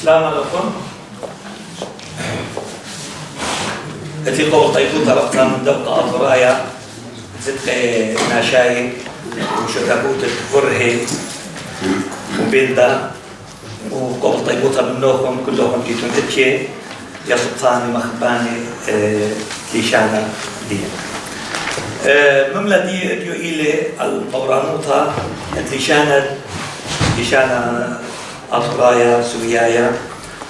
السلام عليكم. التي قول طيبوت رقنا من دوقة أطرايا زدق ناشاي وشتابوت فرهي وبيلدا وقول طيبوت منوكم كلهم جيتون تتشي يا سلطاني مخباني ليشانا دي مملا دي ديو إلي القورانوطة ليشانا أطرايا سويايا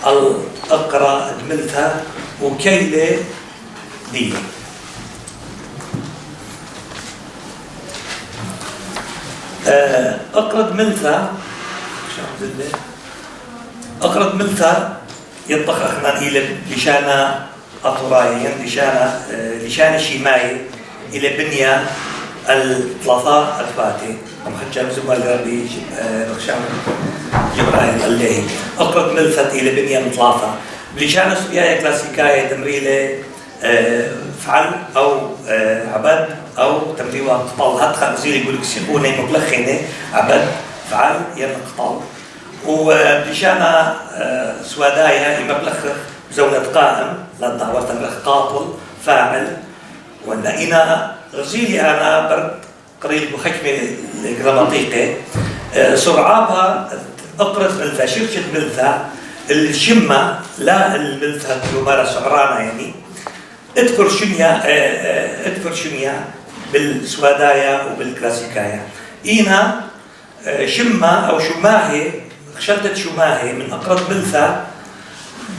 الأقرى دملتها وكيلة دي أقرد ملثا يطخ أخنا إلى لشانا أطرايا لشانا شيماي إلى بنية الثلاثة أثباتي ومحجم زمال غربي بخشام جبرائيل الله أقرد ملثا إلى بنية ثلاثة لشانا سويايا كلاسيكاية تمريلة فعل أو عبد أو تمريوها قطال هاتخا بزيل يقولك سيقوني مبلخيني عبد فعل ينقطال وبلشانا سوادايا مبلخ زونة قائم لا الدعوة تمرخ قاطل فاعل وأن إنا غزيلي أنا برد قريب بحكمة الجراماتيقي سرعابها أقرد ملثا شرشة ملثا الشمة لا الملثا كلمارة سعرانا يعني اذكر شنيا بالسوادايا وبالكلاسيكايا إينا شمة أو شماهي خشلتة شماهي من أقرب ملثا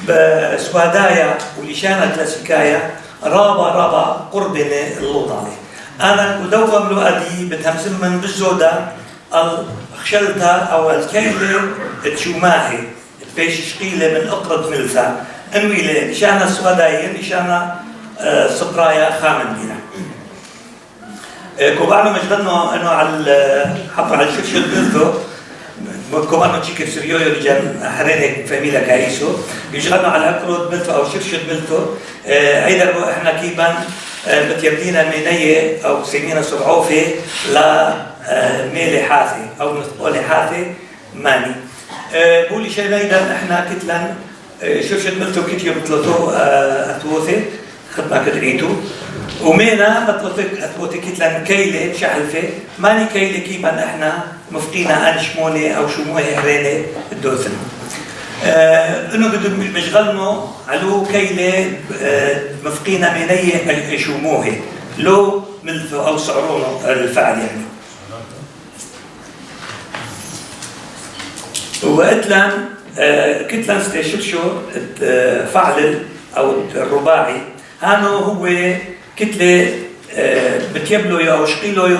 بسوادايا ولشانة كلاسيكايا رابا قربنا اللوطاني أنا ودوم له أدي بتهمزم من بالزودة الخشلتة أو الكيلة تشماهي بيش شقيلة من أقرب ملثا أنويلة لشانة سوادايا لشانة سبرايا خامن دينا كوبانو مجدنو انو على حطوا على الشرشل بلثو كوبانو تشيكر سريويو رجال حرينك فاميلا كايسو يشغلنا على اكرود بلثو او شرشل بلثو ايضا احنا كيبان بتيبدينا مينية او سيمينا سبعوفي لا ميلي حاثي او مثقولي حاثي ماني بولي شيء ايضا احنا كتلان شرشل بلثو كتير بتلتو اتوثي خدمة كدريتو ومينا أتوتي كتلان كيلة شحلفة ماني كيلة كيبان إحنا مفقينا أنشموني أو شموه هريني الدوثن إنه بدو مشغلنو علو كيلة مفقينا مينية شموه لو ملثو أو سعرونه الفعل يعني وإتلان كتلان ستيشلشو فعل أو الرباعي هانو هو كتلة بتيبلو أو شقيلو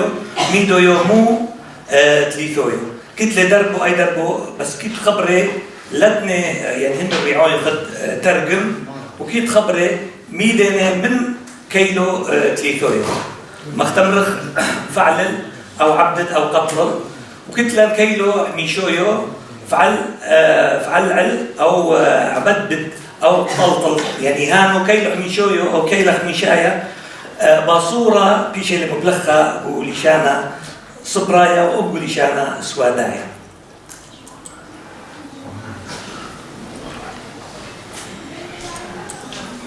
ميدو مو تليثو كتلة دربو أي دربو بس كيت خبري لدني يعني هن الرعاية قد ترجم وكيت خبري ميدنا من كيلو تليثو مختمرخ فعل أو عبد أو قطل وكتلة كيلو ميشويو فعل أو عبد أو طلطل يعني هانو كيلو حميشويو أو كيلو حميشايا باصورة بيشي لمبلخة ولشانا صبرايا ولشانا سوادايا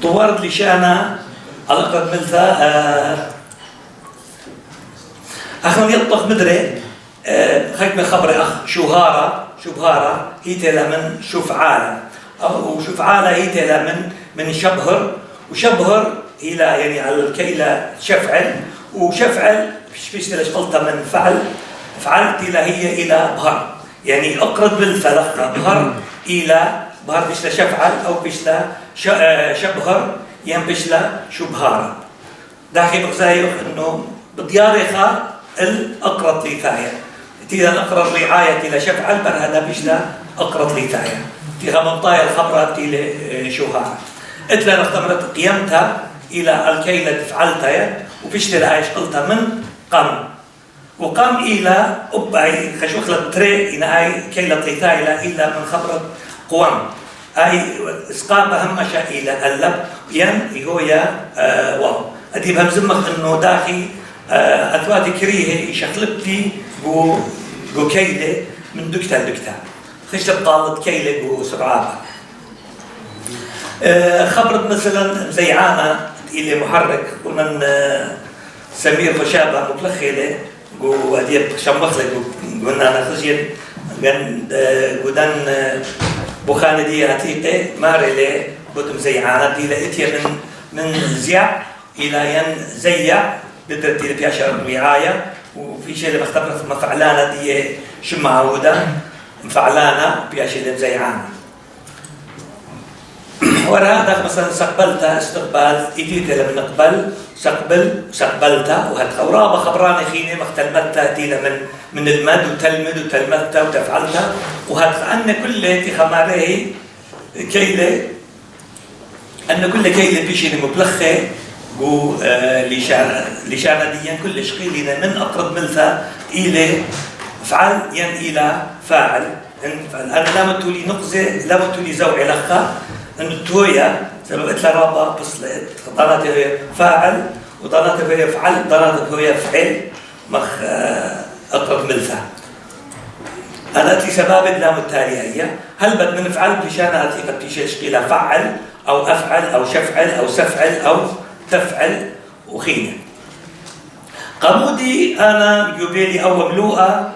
طوارد لشانا ألقد ملثا أخنا يطلق مدري خيك خبري أخ شبهارة هي تلا من شفعالة أو شفعالة هي تلا من شبهر وشبهر إلى يعني على الكيلة شفعل وشفعل فيش تلاش قلتها من فعلت إلى هي إلى بهر يعني أقرب بالفلق بهر إلى بهر بيش شفعل أو بيش شبهر يعني بيش شبهارة داخل بغزايو إنه بديارخة الأقرب لثايا تيلا الأقرب رعاية إلى شفعل بر هذا بيش أقرب لثايا تيغا ممطايا الخبرة إلى شوهارة إتلا نختمرت قيمتها إلى الكيلة فعلتها وفيش لها قلتها من قام وقام إلى أبعي خشوخلة تري إن أي كيلة طيثا إلى من خبرة قوام أي إسقاط همشة إلى اللب ين يهويا واو أدي بهمزمك إنه داخي أثواتي كريه شخلبتي جو كيلة من دكتا خشت بطالت كيلة جو سبعابة خبرت مثلا زيعانة إلى محرك ومن سمير فشابة مبلخلة جو أديب شمخلة قلنا أنا خزين قدن بخانة دي عتيقة مارلة بتم زيعانة دي لقيتها من زيع إلى ين زيع بدرت دي بياشر وعاية وفي شيء اللي مختبرت مفعلانة دي شم عودة مفعلانة بياشر زيعانة وراء مثلا استقبلتها استقبال إجيت لما نقبل استقبلتها وهالخورابة خبراني خيني مختلمتها تيلا من المد وتلمذتها وتفعلتها وهتأن كل خماريه كيلة أن كل كيلة بيشي مبلخة جو لشانة ديا كل شقيلنا من أقرب ملثة إلى فعل ين إلى فاعل أنا لا متولي نقزة لا متولي زوعي لخا أن التوية سببت لها رابطة بصلت ضلتها هي فاعل وضلتها هي فعل ضلتها هي فعل مخ أقرب ملثة أنا أتي سباب اللام التالية هي هل بد من فعل بلشانة أتي قد تشيش إلى فعل أو أفعل أو شفعل أو سفعل أو تفعل وخينة قمودي أنا جوبيلي أو مملوءة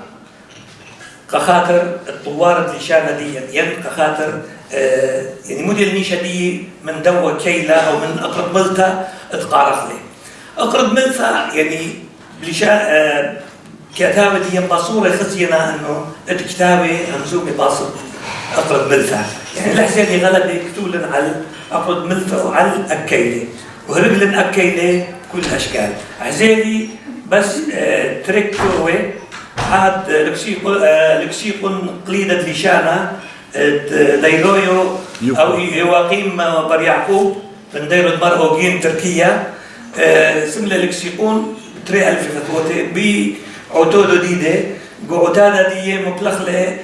كخاطر الطوار اللشانة دي ين كخاطر يعني مودي الميشة دي من دوا كيلة أو من أقرب ملثة اتقارخ لي أقرب ملثة يعني بلشان كتابة دي بصورة خزينا أنه الكتابة همزومي باصد أقرب ملثة يعني الحسيني غلبة كتولا على أقرب ملثة وعلى الكيلة وهرقلن أكيلة كل أشكال عزيلي بس ترك كروي هاد لكسيقون قليدة لشانة ديرويو أو يواقيم بر يعقوب من ديرو المرأوغين تركيا سملة لكسيقون تري ألف فتوتي بعتودو ديدة قعتادة دي مبلخلة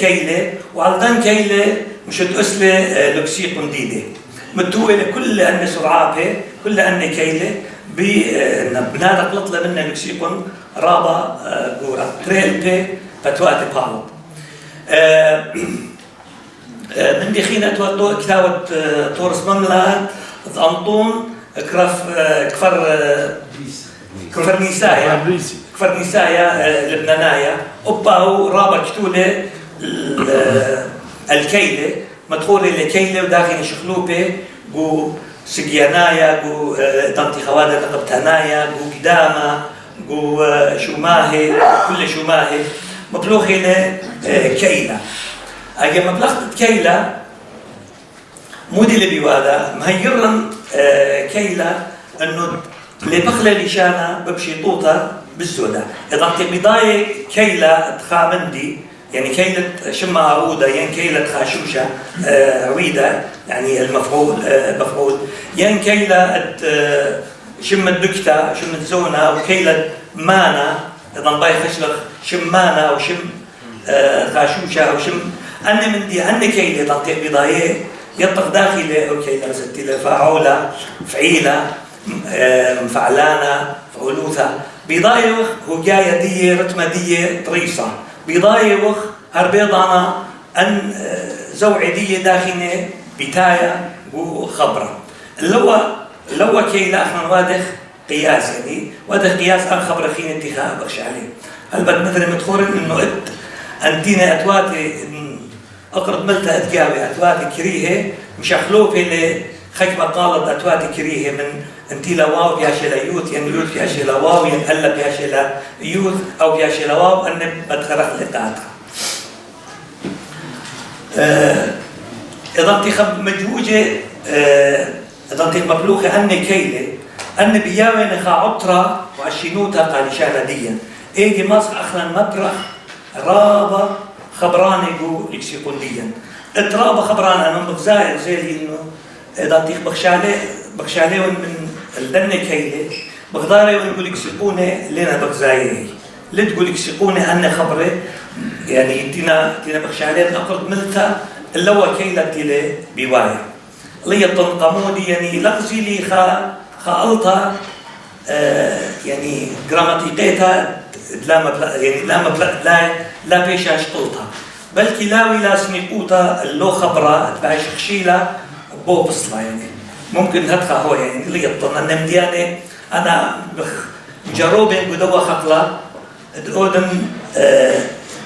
كيلة وعلدان كيلة مشد أسلة لكسيقون ديدة متوه كل أن سرعابه كل أن كيله بنادق لطلة منا لكسيكون رابا قورا تريل بي فتواتي بالو من دي خينة كتابة تورس مملة أنطون كفر نسايا لبنانايا أباهو رابا كتولة الكيلة مدخولة لكيلة وداخل شخلوبة جو سجيانايا جو دانتي خوادة لقبتانايا جو قدامة جو شماهي كل شماهي مبلوخة لكيلة أجي مبلغة كيلة مودي اللي بيوادا مهيرن كيلة إنه اللي بخلى لشانة بمشي طوطة بالزودة إذا أنت بضايق كيلة تخامندي يعني كيلة شمة عروضة يعني كيلة خاشوشة عويدة يعني مفعول يعني كيلة شمة دكتة شمة زونة وكيلة مانا إذا باي خشلخ شمانة أو شم خاشوشة أو شم أنا من دي أنا كيلة تنطيق بضايق يطق داخله أو كيلة ستيلة فاعولة فعيلة مفعلانة فعلوثة بضايق هو جاية دي رتمة دي طريصة بضايق هربيضانا أن زوعدية داخنة بتاية وخبرة لو كيلا احنا واضح قياس يعني واضح قياس أن خبرة خين انتخاب بخش عليه هل بد مثلا مدخورن إنه أنتينا أتواتي أقرب ملتا أتجاوي أتواتي كريهة مش أخلوفي اللي خكمة قالت أتواتي كريهة من أنتي لواو بياشي يوث يعني يوث بياشي لواو ينقل بياشي يوث أو بياشي لواو أن بدخرق لقاعدها إذا أنت مجوجة إذا أنت مبلوخة أن كيلة أن بياوي نخا عطرة وعشينوتها قالشانة ديا إيجي ماسك أخنا مبرخ رابة خبراني جو لكسيقون ديا اترابة خبران أنا مبغزاير زي إنه إذا أنت بخشالي من الدنة كيلة بغداري ويقول لكسيقوني لنا بغزايري اللي تقول لكسيقوني أن خبري يعني تينا بخشالي أقرب ملتا اللي هو كيلة تيلي بوايا لي التنقمودي يعني لغزي لي خالطة يعني جراماتيقيتها لا بيشاش قلتها بلكي لاوي لا سنقوطة اللو خبرة تبعي شخشيلة بو بصلا يعني ممكن هتخا هو يعني اللي يطلع أن مديانة أنا مجربين قدوة خطلة أودن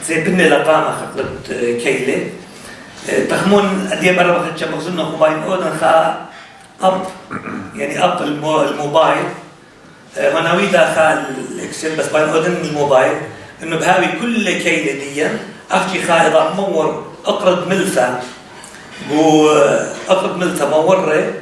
زي بني لقامة خطلة كيلة تخمون أدي مرة بخدش مخزوننا موبايل أودن خا أب يعني أب الموبايل هنا ويدا خا الإكسل بس باين أودن الموبايل إنه بهاوي كل كيلة ديا أختي خا إذا مور أقرض ملثة أقرض ملثة مورة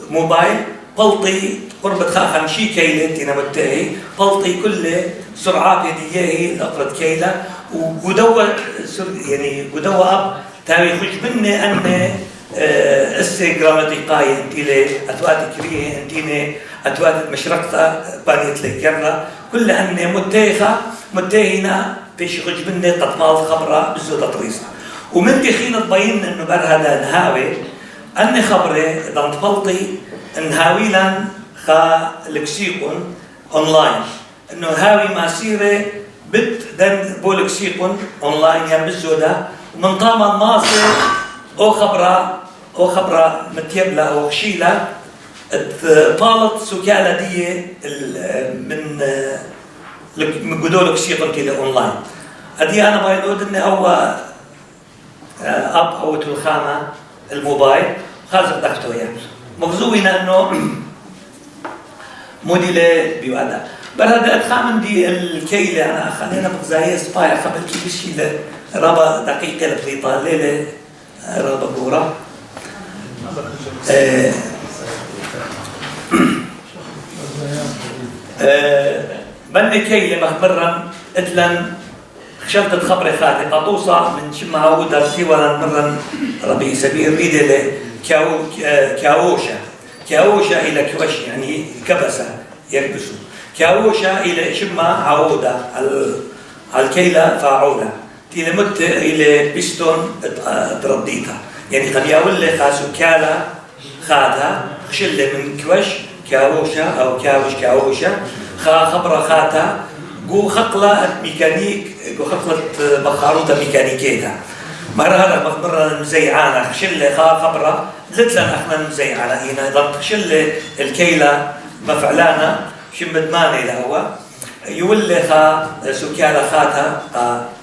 موبايل بلطي قربت خا 50 كيلة تينا متاهي بلطي كل سرعات هدية أقرض كيلة وقدوة يعني قدوة أب تاوي خش مني أن أسي جراماتيقاية انتي لي أتوات كريه انتي أتوات مشرقة بانيت لي كرة كل أن متاهينا بيش خش مني تطمال خبرة بزو تطريسة ومن دي خين تبين إنه بر هذا نهاوي أني خبرة إذا انتبلطي نهاوي لان خا لكسيقون أونلاين إنه هاوي ماسيرة بد دن بولكسيقون أونلاين يعني بالزودة ومن طامة الناصر أو خبرة متيبلة أو خشيلة طالت سكالة دي من قدولك سيقن كده أونلاين أدي أنا باين أود إني أو أب أو تلخامة الموبايل خازق دخته يعني مغزوين إنه موديلة بيوادا برهذا أتخامن دي الكيلة أنا خلينا بغزاية سبايا قبل كيف الشيلة رابا دقيقة لبريطة ليلة رابا بورا بني كيلة مخبرا اتلن خشبت خبري خاتي قطوصة من شما عودة سيولا مرا ربي سبيل ريدة كاوشة إلى كوش يعني كبسة يكبسوا كاوشة إلى شما عودة على الكيلة فعودة تيلي مت إلى بيستون ترديتها يعني قد يقول لي خاسو كالا خاتها خشلة من كوش كاوشة أو كاوشة خبرة خاتها جو خقلة ميكانيك جو خقلة بخاروطة ميكانيكيتها مرة هذا مرة مزيعانة خشلة خبرة لتلن احنا مزيعانة هنا إذا خشلة الكيلة مفعلانة شمدمانة لهو يولي خا سكالة خاتها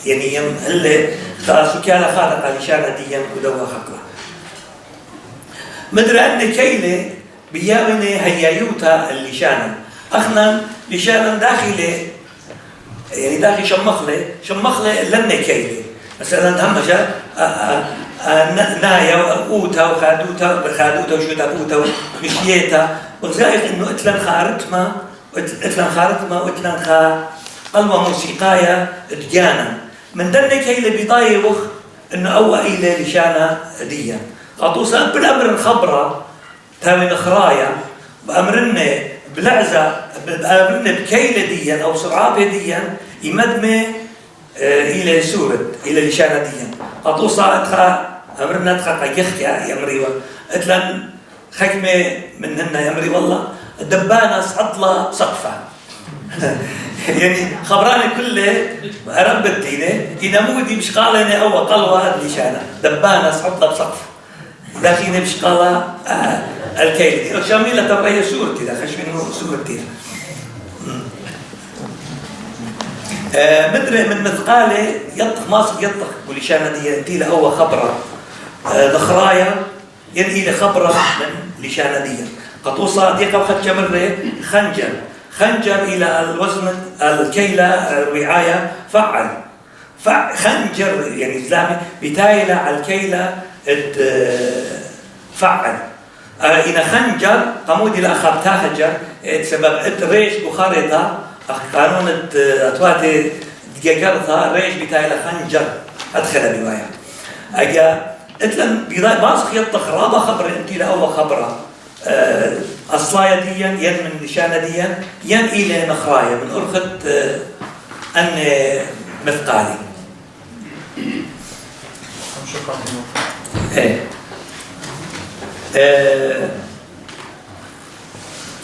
يعني هل خا سكالة خاتها قالشانة ديا ودوها خقلة مدري أن كيلة بيامني هيايوتا اللي شانا أخنا لشانا داخلي يعني داخل شمخلة لن كيلة مثلا همجة نايا وقوتا وخادوتا وشوتا قوتا ومشيتا وزائف إنه اتلن خارتما واتلن خا قلوة موسيقاية دجانا من دن كيلة بضاية وخ إنه أول إلى لشانا ديا قطوسا بالأمر الخبرة تاوي نخرايا بأمرنا بلعزة بأمرنا بكيلة ديا أو سرعابة ديا يمدمي إلى سورة إلى لشانة ديا قطوسا أدخى أمرنا أدخى يخكى يا مريوة أتلن خكمة منهن يا مري والله الدبانة سعطلة سقفة يعني خبراني كله رب الدينة ينمودي بشقالة أو قلوة لشانة دبانة سعطلة بسقفة داخلين بشقالة الكيل شاملة تبقى سورتي ده خش منه سورتي مدري من مثقالة يطخ ماسك يطخ ولشانة دي انتي له هو خبرة نخرايا ينهي لخبرة من لشانة دي قطوصة دي قبخت جمرة خنجر إلى الوزن الكيلة الرعاية فعل خنجر يعني إسلامي بتايلة على الكيلة فعل إن خنجر قمودي لأخر تاهجر سبب ريش بخارطة قانون أتواتي دقيقرتها ريش بتايلة خنجر أدخل بوايا أجا إتلن بيضاي باسخ يطخ رابا خبر انتي لأول خبرة أصلايا ديا ين من لشانة ديا ين إلى نخرايا من أرخت أن مثقالي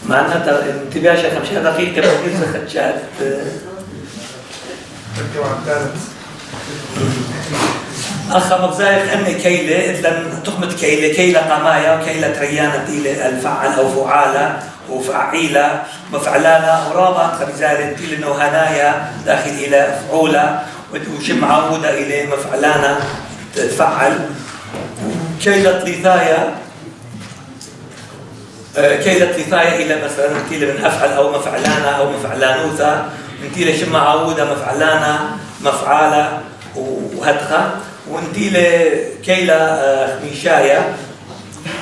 معناتها انتباه شيخ 5 دقيقة بس خدشات أخا مبزايق أني كيلة إذن تخمت كيلة قمايا كيلة تريانة تيلة الفعل أو فعالة وفعيلة مفعلانة ورابط خبزالة تيلة نوهنايا داخل إلى فعولة وشم عودة إلى مفعلانة تفعل. كيلة لثايا إلى مثلا تيلة من أفعل أو مفعلانة أو مفعلانوثة من تيلة شم عودة مفعلانة مفعالة وهدخة وانتيلة كيلة خميشاية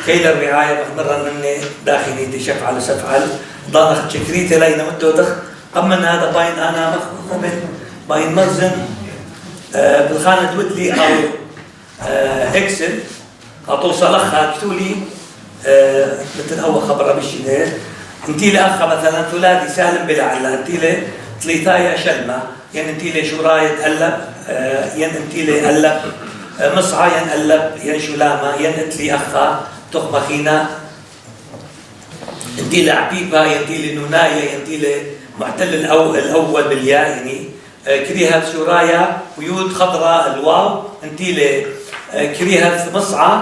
كيلة الرعاية مخبرا مني داخلي تشفعل وسفعل ضانخ شكريتي لينا متودخ قمن هذا باين أنا مخبن باين مخزن بالخانة تودلي أو إكسل أتوصل أخها كتولي مثل أول خبرة بالشيء انتيلة أخها مثلا ثلاثي سالم بلا علا انتيلة ثلاثايا شلمة ين انتيلة شوراية تقلب ين انتيلة قلب مصعى ين قلب ين شلامة ين اتلي أخا تخمخينا انتيلة عبيبة ينتيلة نوناية ينتيلة معتل الأول بالياء يعني كريهة شورايا ويود خضراء الواو انتيلة كريهة مصعى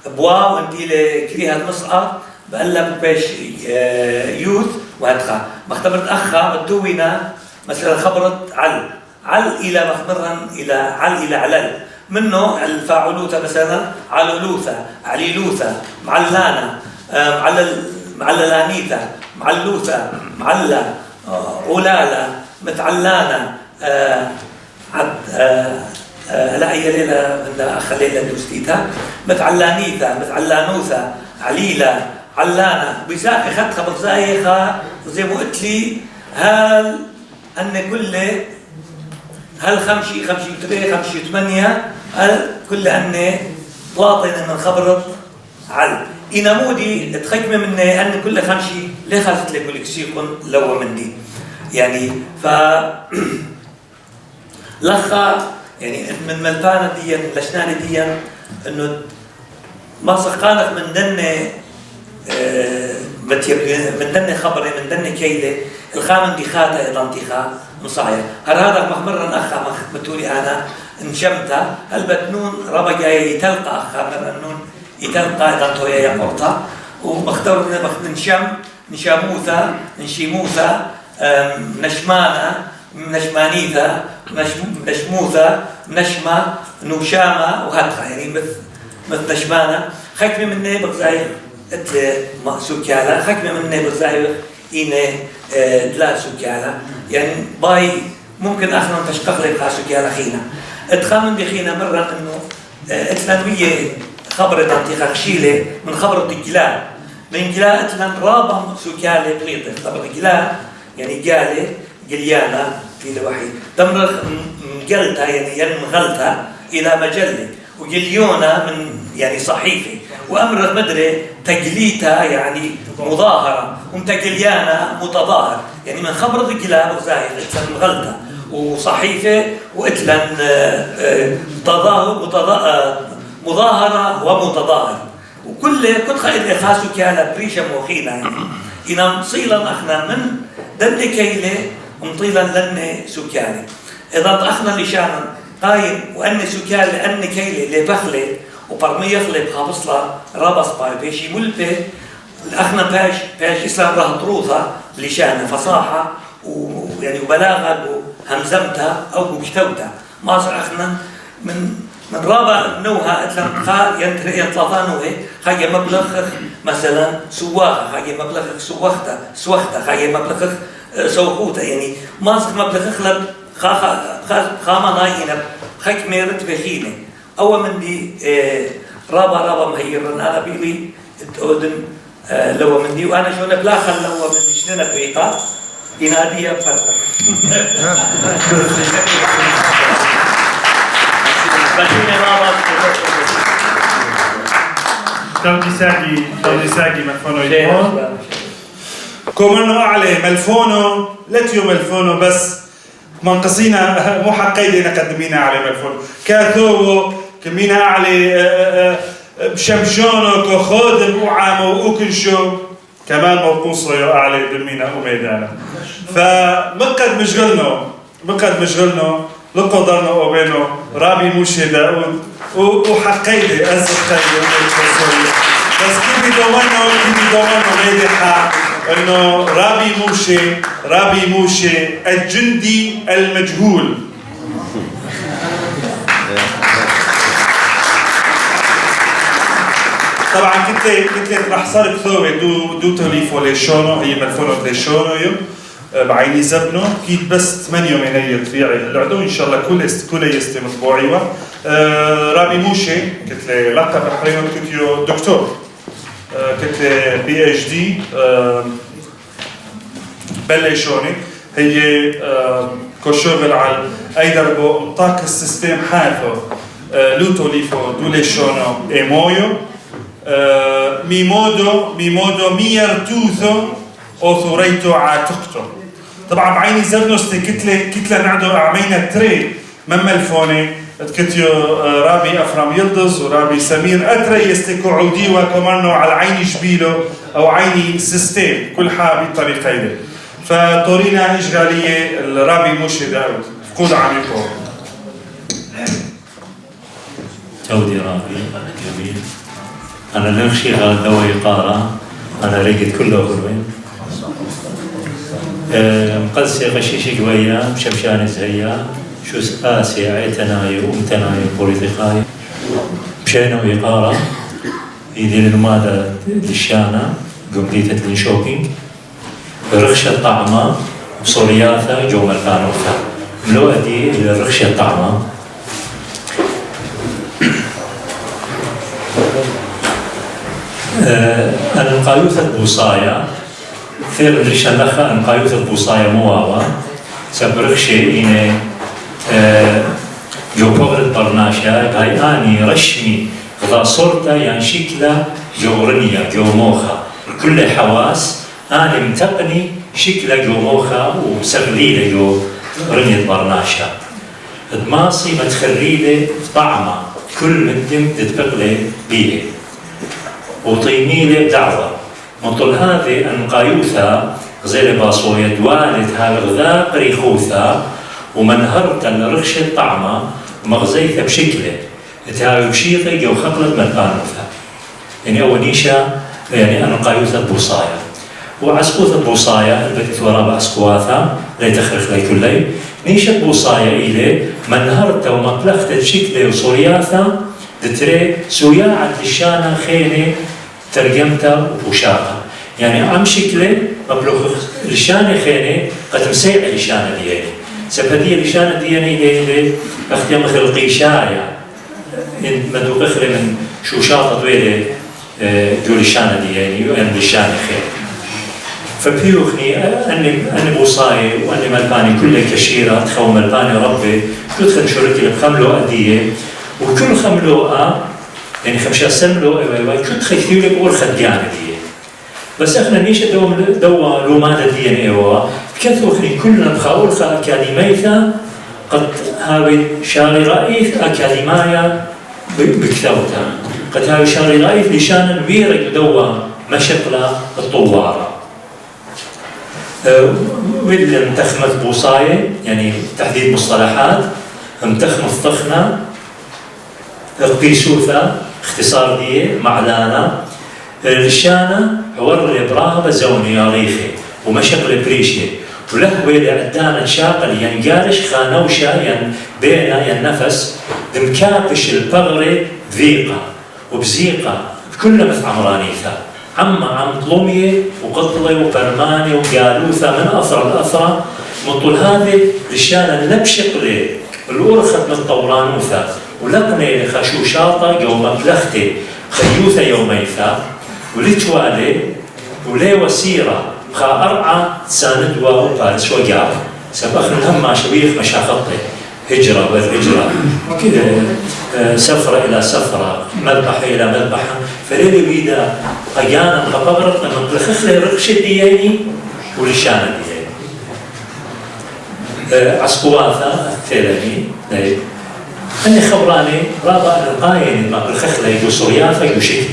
بواو انتيلة كريهة مصعى بقلب بيش يوث وهدخا مختبرت أخا مدوينة مثلا خبرت عل إلى مخبرا إلى عل إلى علل منه الفاعلوثة مثلا علولوثة عليلوثة معلانة معللانيثة معلوثة معلة علالة متعلانة لا هي ليلة من أخ ليلة دوستيتها متعلانيثة متعلانوثة عليلة علانة بزاقي خدخة بزايخة زي ما قلت لي هل أن كل هل خمشي تري خمشي 8 هل كل أن باطن من خبرت عل إنمودي تخيمة مني أن كل خمشي ليه خازت لك ولكسيكم لو مندي يعني ف لخا يعني من ملفانة ديا لشنانة ديا إنه ما سقانك من دنة من دنة خبري من دنة كيلة الخامن دي خاتة إذا انتخا مصايا هذا مخبرا أخا متولي أنا انشمتها هل بتنون ربا جاي يتلقى أخا مرنون يتلقى إذا تويا يقرطا ومختار نشاموثا نشيموثا نشمانة نشمانيثا نشموثا نشمة نوشامة وهدخة يعني مثل نشمانة خكمة مني بغزاير سوكيالا خكمة مني بغزاير إني دلا سوكيالا يعني باي ممكن أخنا تشقق لي بخا سوكيالا خينا اتخامن بخينا مرة إنه اتلانوية خبرة انتخا خشيلة من خبرة الجلال من جلال اتلان رابا سوكيالا بليطة خبرة الجلال يعني جالة جليانا في الوحيد تمرخ مجلتها يعني مغلتها إلى مجلة وجليونة من يعني صحيفة وأمر مدري تجليتها يعني مظاهرة ومتجليانا متظاهر يعني من خبرة الجلال وزاهر اتلان مغلتها وصحيفة واتلان مظاهرة ومتظاهر وكل كنت خائد خاسو كالا بريشة موخينا يعني إنام صيلا أخنا من دن كيلة ومطيلا لن سكالي إذا أخنا لشانا قايم وأن سكالي أن كيلة لبخلة وبرمي يخلب خابصلا رابص باي بيشي ملبة الأخنا باش إسلام راه طروثة لشانا فصاحة ويعني وبلاغة وهمزمتها أو بكتوتها ما صار أخنا من رابع نوها اتلم خا ينطلطا نوه خاية مبلغ مثلا سواها خاية مبلغ سوختا خاية مبلغ سوخوتا يعني ماسك مبلغ خلب خاما ناينب خايك ميرت بخينة أول من دي رابع مهيرن أنا بيلي تقودن لو من دي وأنا شو نبلا خل لو من دي شنو نبيقا يناديها فرق Tauti Sagi Malfono يدمون كومنو أعلى ملفونو لتيو ملفونو بس منقصينا مو حقيدي نقدمينا على ملفونو كاثوبو كمينا أعلى بشمشونو كخودم وعامو وكنشو كمان موقوصو يو أعلى دمينا وميدانا فمقد مشغلنو لقدرنا وبينه رابي موشي داود وحقيدي أزل قيدي بس كيف يدومنا ميدحة انه رابي موشي الجندي المجهول. طبعا كتلة رح صار كثوة دو توليفو ليشونو هي ملفونو ليشونو بعيني زبنو كيد بس 8 من طبيعي العدو ان شاء الله كل يستي مطبوعي رابي موشي كتلة لقب احرينو كتيو دكتور كتلة PhD بلشوني هي كشغل على اي دربو طاق السيستم حافو لوتو ليفو دوليشونو ايمويو ميمودو ميرتوثو اوثوريتو عاتقتو. طبعا بعيني زبنوستي كتلة نعدو اعمينا تري مما الفوني كتيو رابي افرام يلدز ورابي سمير اتري يستيكو عودي وكمانو على عيني شبيلو او عيني سيستم كل حا بالطريقين. فطورينا إشغالية الرابي موشي داود فقود عميقه تودي رابي جميل. أنا نمشي على الدواء قارة أنا لقيت كله غروين مقلسي غشيشي قوية مشمشان زهية شو آسي عيتناي ومتناي بوليتيقاي مشينا ويقارة يدير المادة للشانة قمديتة للشوكينج رخشة طعمة وصورياثة جو ملكانوثة ملو أدي إلى رخشة طعمة القايوثة بوصايا ثير ريشة لخا القايوثة بوصايا مواوا سبرخشة إني جو بغرد برناشا هاي آني رشمي غدا صورتا يعني شكلة جو رنية جو موخة كل حواس أنا متقني شكله جو موخة وسغليله جو رنية برناشا دماصي متخريله طعمة كل مدم تتبقله بيه وطينيله بدعوة مطل هذه أنقايوثا غزيل باصوية دوالت هالغذاء قريخوثا ومنهرت الرخشة طعمة ومغزيثة بشكله تهاوي بشيقي جو خقلت ملقانوثا يعني أول نيشة يعني أنقايوثا بوصايا وعسقوث بوصايا البتت ورا عسقواثا لا تخرج لي كلي نيشة بوصايا إلي منهرت ومقلخت شكله وصورياثا دتري سوياعة للشانة خيني ترجمتها وبوشاقة يعني عم شكله مبلوغ للشانة خيني قد مسيع للشانة ديالي سبهدية للشانة ديالي إلي اختيام خلقي شايع مدوق اخرى من شوشاطة دويلي جو للشانة ديالي وأن للشانة خير فبيوخني أني بوصاي وأني ملباني كل كشيرة تخو ملباني ربي تدخل شركي بخملو أدية وكل خملوقة يعني 5 سملو كل خيثيولي بقول خديانة دية بس احنا نيش دوا لومادة ديان ايوا بكثوخني كلنا بخاول خا أكاديميثا قد هاوي شاري رئيس أكاديمايا بكثوتها قد هاوي شاري رئيس لشان ويرك دوا مشقلة الطوارة ويل متخمت بوصاية يعني تحديد مصطلحات متخمت طخنة قيسوثة اختصار دي معلانة رشانة عور الإبراهة زوني ياريخي ومشقل بريشي وله ويل عدانا شاقل ينقارش خانوشا ين بينا ينفس دمكابش البغري ذيقة وبزيقة بكل مثل عمرانيثة عم طلومية وقطلة وبرمانة وقالوثة من أثر الأثرة من طول هذه رشانة نبشقلي الأورخت من طورانوثة ولقني لخشوشاطة يوم مبلختي خيوثة يوميثا ولتوالي ولي وسيرة خا أرعى ساندوا وبارس وقاب سبخن هم شبيخ مشاخطي هجرة والهجرة سفرة إلى سفرة مذبحة إلى مذبحة فليلي بيدا قيانا قبغرت لما تلخخلي رقشة دياني ولشانة دياني عسقواثة الثيلاني أني خبراني رابع القاين ما بالخخلة يقول سوريافة يقول شكله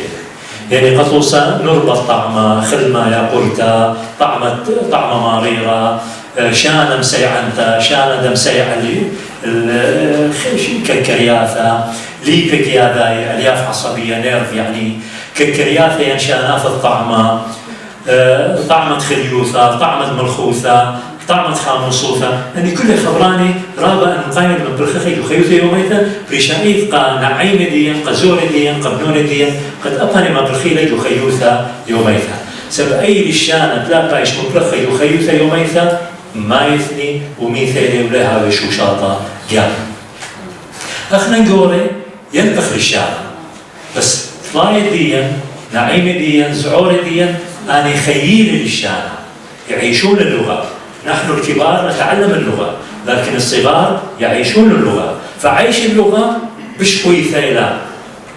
يعني قطوسة نربط طعمة خلمة يا قلتا طعمة ماريرة شانة مسيعنتا شانة مسيع كالكرياثة ليبكياذا ألياف عصبية نيرف يعني كالكرياثة ينشأ في الطعمة طعمة خليوثة طعمة ملخوثة طعمة خاموصوثة يعني كل خبراني رابع أن قائم من برخخي يخيوث يوميثا بريشايث قا نعيم ديا قزور ديا قبنون ديا قد أبني ما برخيلي يخيوث يوميثا سب أي للشانة لا بايش مبرخي يخيوث يوميثا ما يثني وميثيلي ولها وشوشاطة جاب أخنا نقولي ينبخ للشانة بس طلاية ديا نعيم ديا زعور ديا أنا خييل للشانة يعيشون اللغة نحن الكبار نتعلم اللغة لكن الصغار يعيشون اللغة فعيش اللغة بش ويثيلا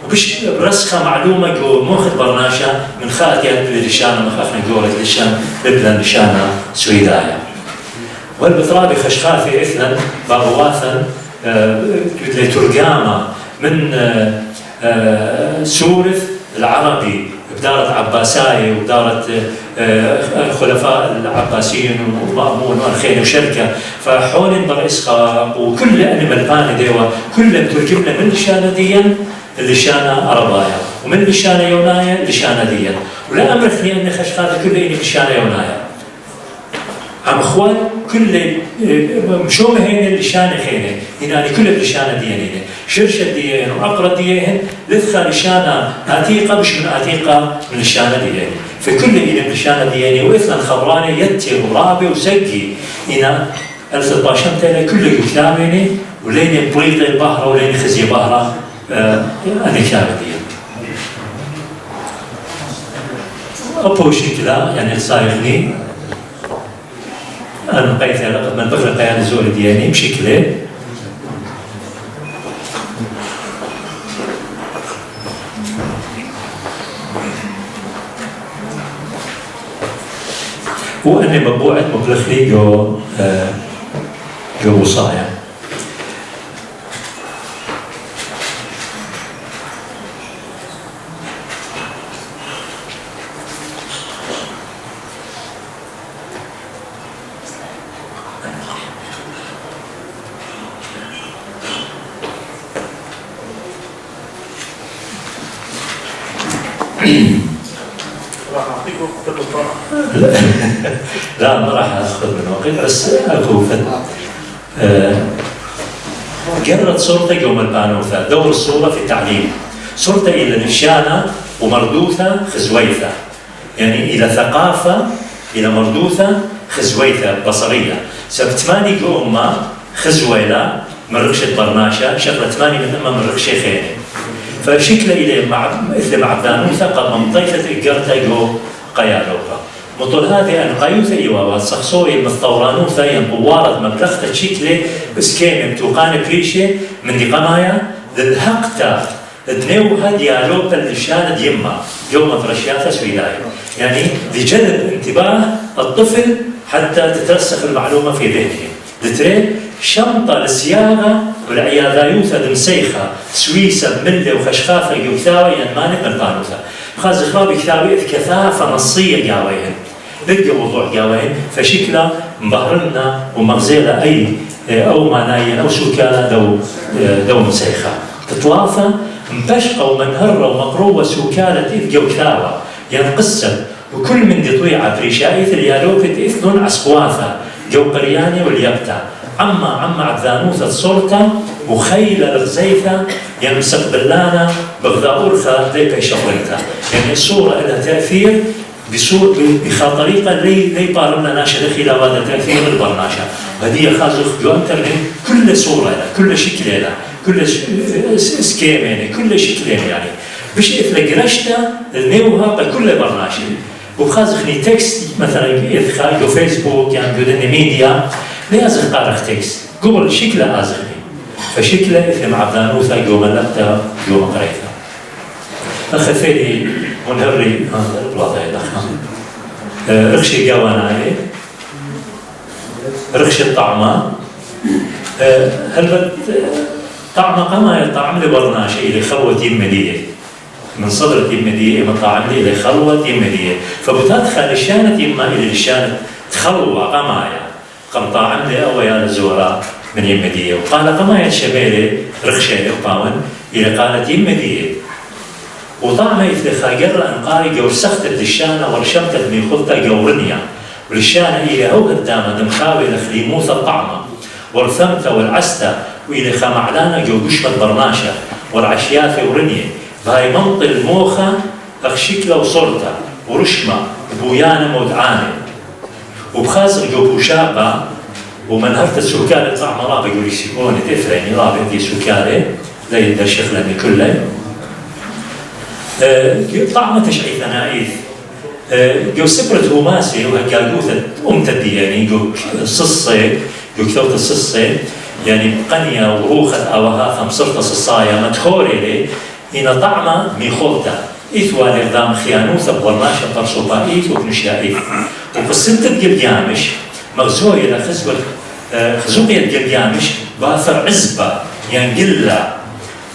وبش برسخة معلومة جو موخد برناشة من خاتية للشانة مخافنا جورة للشان لبنان للشانة سويدايا والبطرابي خشخافي إثنان بابواثا لترجامة من سورث العربي بدارة عباساي ودارة خلفاء العباسيين ومأمون والخير وشركة فحول برئيسها وكل أنم الباني ديوة كل بترجمنا من لشانة ديا لشانة عربايا ومن لشانة يونايا لشانة ديا ولا أمرخني أن خشخاذ كل إني لشانة يونايا عم اخوان كل مشوم هين لشانه خينه يعني كل لشانه ديانه شرشه ديان واقرا ديان لثخه لشانه عتيقه مش من عتيقه من لشانه ديانه فكل الى لشانه ديانه واثنى الخبرانه يتي ورابي وسقي هنا 13 تاني كل كتابيني ولين بريط البحر ولين خزي بحره انا كتاب ديان ابو شكله يعني صايغني أنا بقيت من بغرق يعني زور دياني بشكله وأني مبوعد مبلغلي جو وصايا لا ما راح اخذ من وقت بس اكو قررت صورته يوم البانوثه دور الصوره في التعليم صورته الى نشانه ومردوثه خزويثه يعني الى ثقافه الى مردوثه خزويثه بصريه سب 8 قومه خزويله من رخشه برناشه شغله 8 من رخشه خينه فشكله الى مع بانوثه قد منطقه قرته جو قيالوكا مطل هذه القيوثة إيوا والسخصوي المستورانوثة ينبوارد مبلغة شكله بسكيمة بتوقان بريشة من دي قمايا للحقتا دنيوها ديالوبا للشانة يما جو مدرشياثة سويداية يعني لجلب انتباه الطفل حتى تترسخ المعلومة في ذهنه لتري شنطة للسياغة والعياذايوثة دمسيخة سويسة ملة وخشخافة يوثاوة ينمانك من البانوثة خاز إخوابي كتابي إذ كثافة نصية جاوين لقى موضوع جاوين فشكله مبهرنا ومغزيلة أي أو معنايين أو سوكالة دو مسيخة تتوافى مبشقة ومنهرة ومقروبة سوكالة إذ جو كتابة ينقسم وكل من دي طويعة بريشايث اليالوكت إثنون عسقوافة جو قرياني واليبتة عما عبدانوثة صورته وخيلة الغزيثة يمسك بلانا بغذاء لي بيشغلتها يعني الصورة لها تأثير بخطريقة لي بارمنا ناشا دخيلة هذا تأثير البرناشا وهذه خازوخ جو انترنت كل صورة لها كل شكل لها كل سكيم يعني كل شكل يعني بش إثل قرشتا نيوها بكل برناشا وخازخني تكست مثلا إذ جو فيسبوك يعني جو ميديا لازم قارخ تكست قبل شكله ازغني فشكله إثم عبدانوثة جو ملقتها جو مقريتها أخذ منهري هذا البلاطة يدخل رخشي قواناي رخشي الطعمة هل طعمة قما الطعم لبرناشي اللي خلوة يمدية من صدرة يمدية من طعم اللي خلوة يمدية فبتدخل الشانة يما إلى الشانة تخلوة قمايا قم طعم لي أو يا الزوراء من يمدية. وقال قمايا الشبيلة رخشة إقباون إلى قالت يمدية وطعمة إثل خاقر أنقاري جو سخت الدشانة ورشمت الميخلطة جورنيا ولشانة إلى هو قدامة دمخاوي لخليموثة الطعمة ورثمتة والعستة وإلى خامعلانة جو بشمة برناشة ورعشياثة ورنية بهاي منطل الموخة أخشكلة وصورتة ورشمة بويانة مودعانة وبخاص جو بوشابة ومن هرت السكالة طعمة رابع يقول يسيقوني تفريني رابع دي سكالة لا يقدر شغلني كله طعمة تشعي ثنائيث جو سبرت هماسي وهكاقوثة أمتدي يعني جو صصة جو كثوت الصصة يعني قنية وروخة أوها فمصرت صصايا مدخوري لي إن طعمة ميخولتا إثوى لغدام خيانوثة بورناشة طرصوبا إيث وبنشيا إيث وقصة الجلجامش مغزوية لخزوة خزوقية الجلجامش باثر عزبة ينقل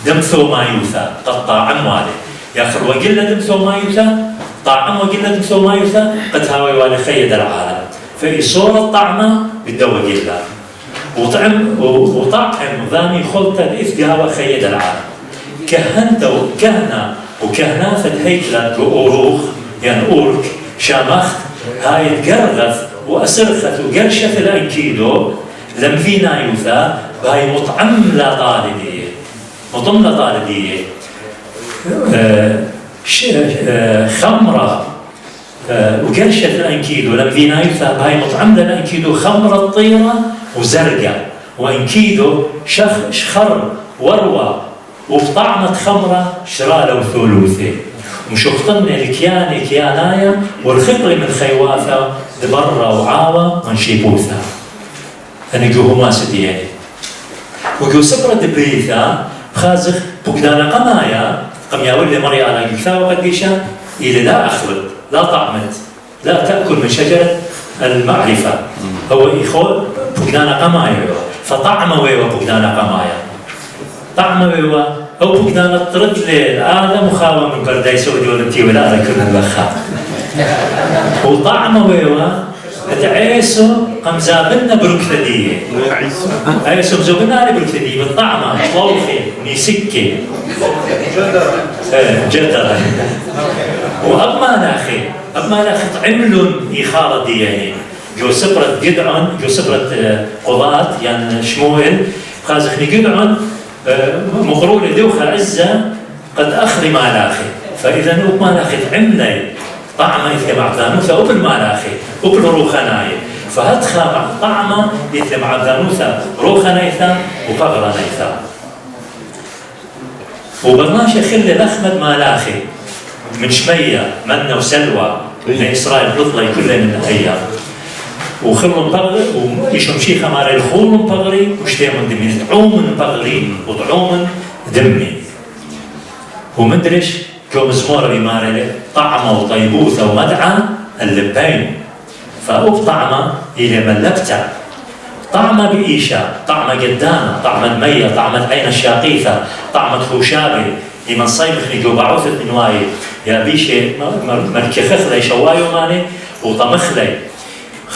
دمثو ما يوثى قد طاعم والي ياخر وقلة دمثو ما يوثى طاعم وقلة دمثو ما يوثى قد هاوي والي خيد العالم في صورة طعمة بدو قلة وطعم ضامي خلطة الإث قهوة خيد العالم كهنة وكهنافة هيكلة وأوروخ يعني أورك شامخت هاي تقرغث وأسرخت وقرشت الأنكيدو لم فينا يوثى بهاي مطعم لا طالبية مطعم لا طالبية خمرة وقرشت الأنكيدو لم فينا يوثى بهاي مطعم للأنكيدو خمرة طيرة وزرقاء وأنكيدو شخر وروى وبطعمة خمرة شرالة وثلوثة ومشوخطن الكيان كيانايا والخطر من خيواثة دبرة وعاوة ونشيبوثة أنا جو هما ستياني وجو سبرة دبريثة خازخ بقدانا قمايا قم يقول مريا على قلثة وقديشة إلى لا أخلط لا طعمت لا تأكل من شجرة المعرفة هو إخوة بقدانا قمايا فطعمة ويوه بقدانا قمايا طعمة ويوه أو بقدانا طرد لي هذا مخاوة من برداي سعودي ولمتي ولا أركن البخاء وطعمة ويوه تعيسو قم زابلنا بركثدية عيسو زابلنا بركثدية بالطعمة طوخي نيسكي جدرة وأبما ناخي طعملون يخالط دي يعني جو سبرة قدعون جو سبرة قضاة يعني شمويل خازخني قدعون مغرور دوخة عزة قد أخري مالاخي فإذا نوب مالاخي تعملي طعمة إثل معدانوثة وبالمالاخي وبالروخناي فهدخل طعمة إثل معدانوثة روخنايثة وبغرانيثة وبرناشة خلي الأخمد مالاخي من شمية منة وسلوى من إسرائيل بطلي كل من الأيام وخلهم بغري ويشم شيخة ماري الخول بغري وشتيمون دمي طعوم بغري وطعوم دمي ومدرش كو مزمورة بماري طعمة وطيبوثة ومدعى اللبين فأوب طعمة إلى ملبتة طعمة بإيشة طعمة قدامة طعمة مية طعمة عين الشاقيثة طعمة خوشابي لمن صيمخني جو بعوثة نواي يا بيشي مركخخلي شوايو ماني وطمخلي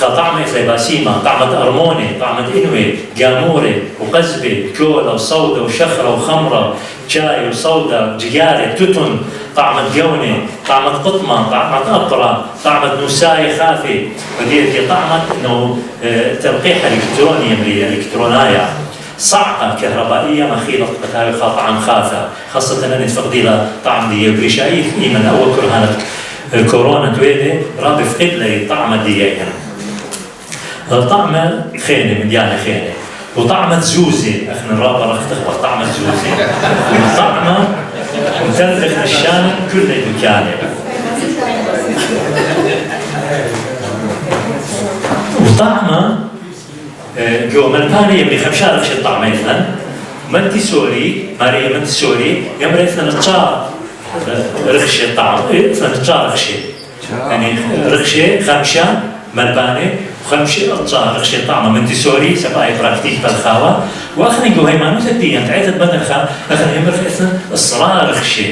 طعمة باسيمة طعمة أرموني طعمة إنوي جاموري وقزبي كولا وصودة وشخرة وخمرة شاي وصودة جياري توتن طعمة جوني طعمة قطمة طعمة أبرة طعمة نساي خافي ودي طعمة إنه تلقيح إلكتروني من الإلكترونايا صعقة كهربائية مخيلة بتاعي طعم خافة خاصة أن نتفقدي لها طعم دي بريشايف من أول كرهانة الكورونا تويدي رابي في قبلة طعمة دي يعني طعمة خينة من ديانة خينة وطعمة زوزي احنا الرابع رح تخبر طعمة زوزي طعمة متلخ الشام كل مكانه وطعمة جو ملباني يبني خمشار رخش الطعمة إثنان منتسوري ماريا منتسوري يمري إثنان الطار رخش الطعم إثنان الطار رخشي يعني رخشي خمشة ملباني وخمشة الطار رخشي طعمة منتسوري سباي براكتيك بالخاوة وآخر نقول هاي ما نتدي أنت عيدت بدن الخاوة آخر يمري إثنان الصراء رخشي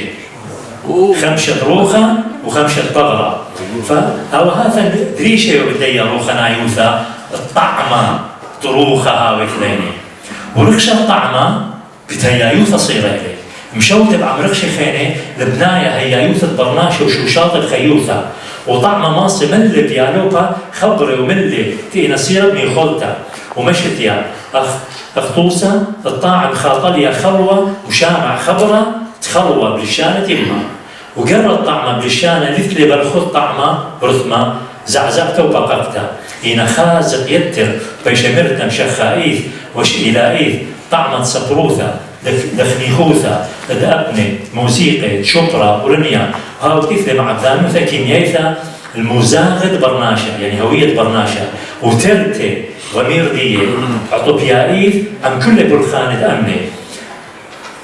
خمشة روخة وخمشة بغرة فهو هذا دريشة يبدأ روخة نايوثة الطعمة طروخة هاوي كذيني ورخشة طعمة بتهيايوثة صيرة إليه مشوت بعم رخشة خينة لبناية هيايوثة برناشة وشوشاط الخيوثة وطعمة ماصي ملي بيالوبا خبري وملي تينا سيرة بني خلطة ومشت يا أخطوسة الطاعم خاطلية خلوة وشامع خبرة تخلوة بلشانة الماء وقرر طعمة بلشانة مثل بالخط طعمة برثمة زعزعته وبققته إن خازق يتر بيشمرتنا مشخائيث وش إلائيث طعمة سبروثة دخنيخوثة الأبنة موسيقى شبرة ورنيا هاو كيف مع ذانوثة كيميايثة المزاغد برناشة يعني هوية برناشة وترتي ضمير دي عطوبيائيث عن كل برخانة أمنة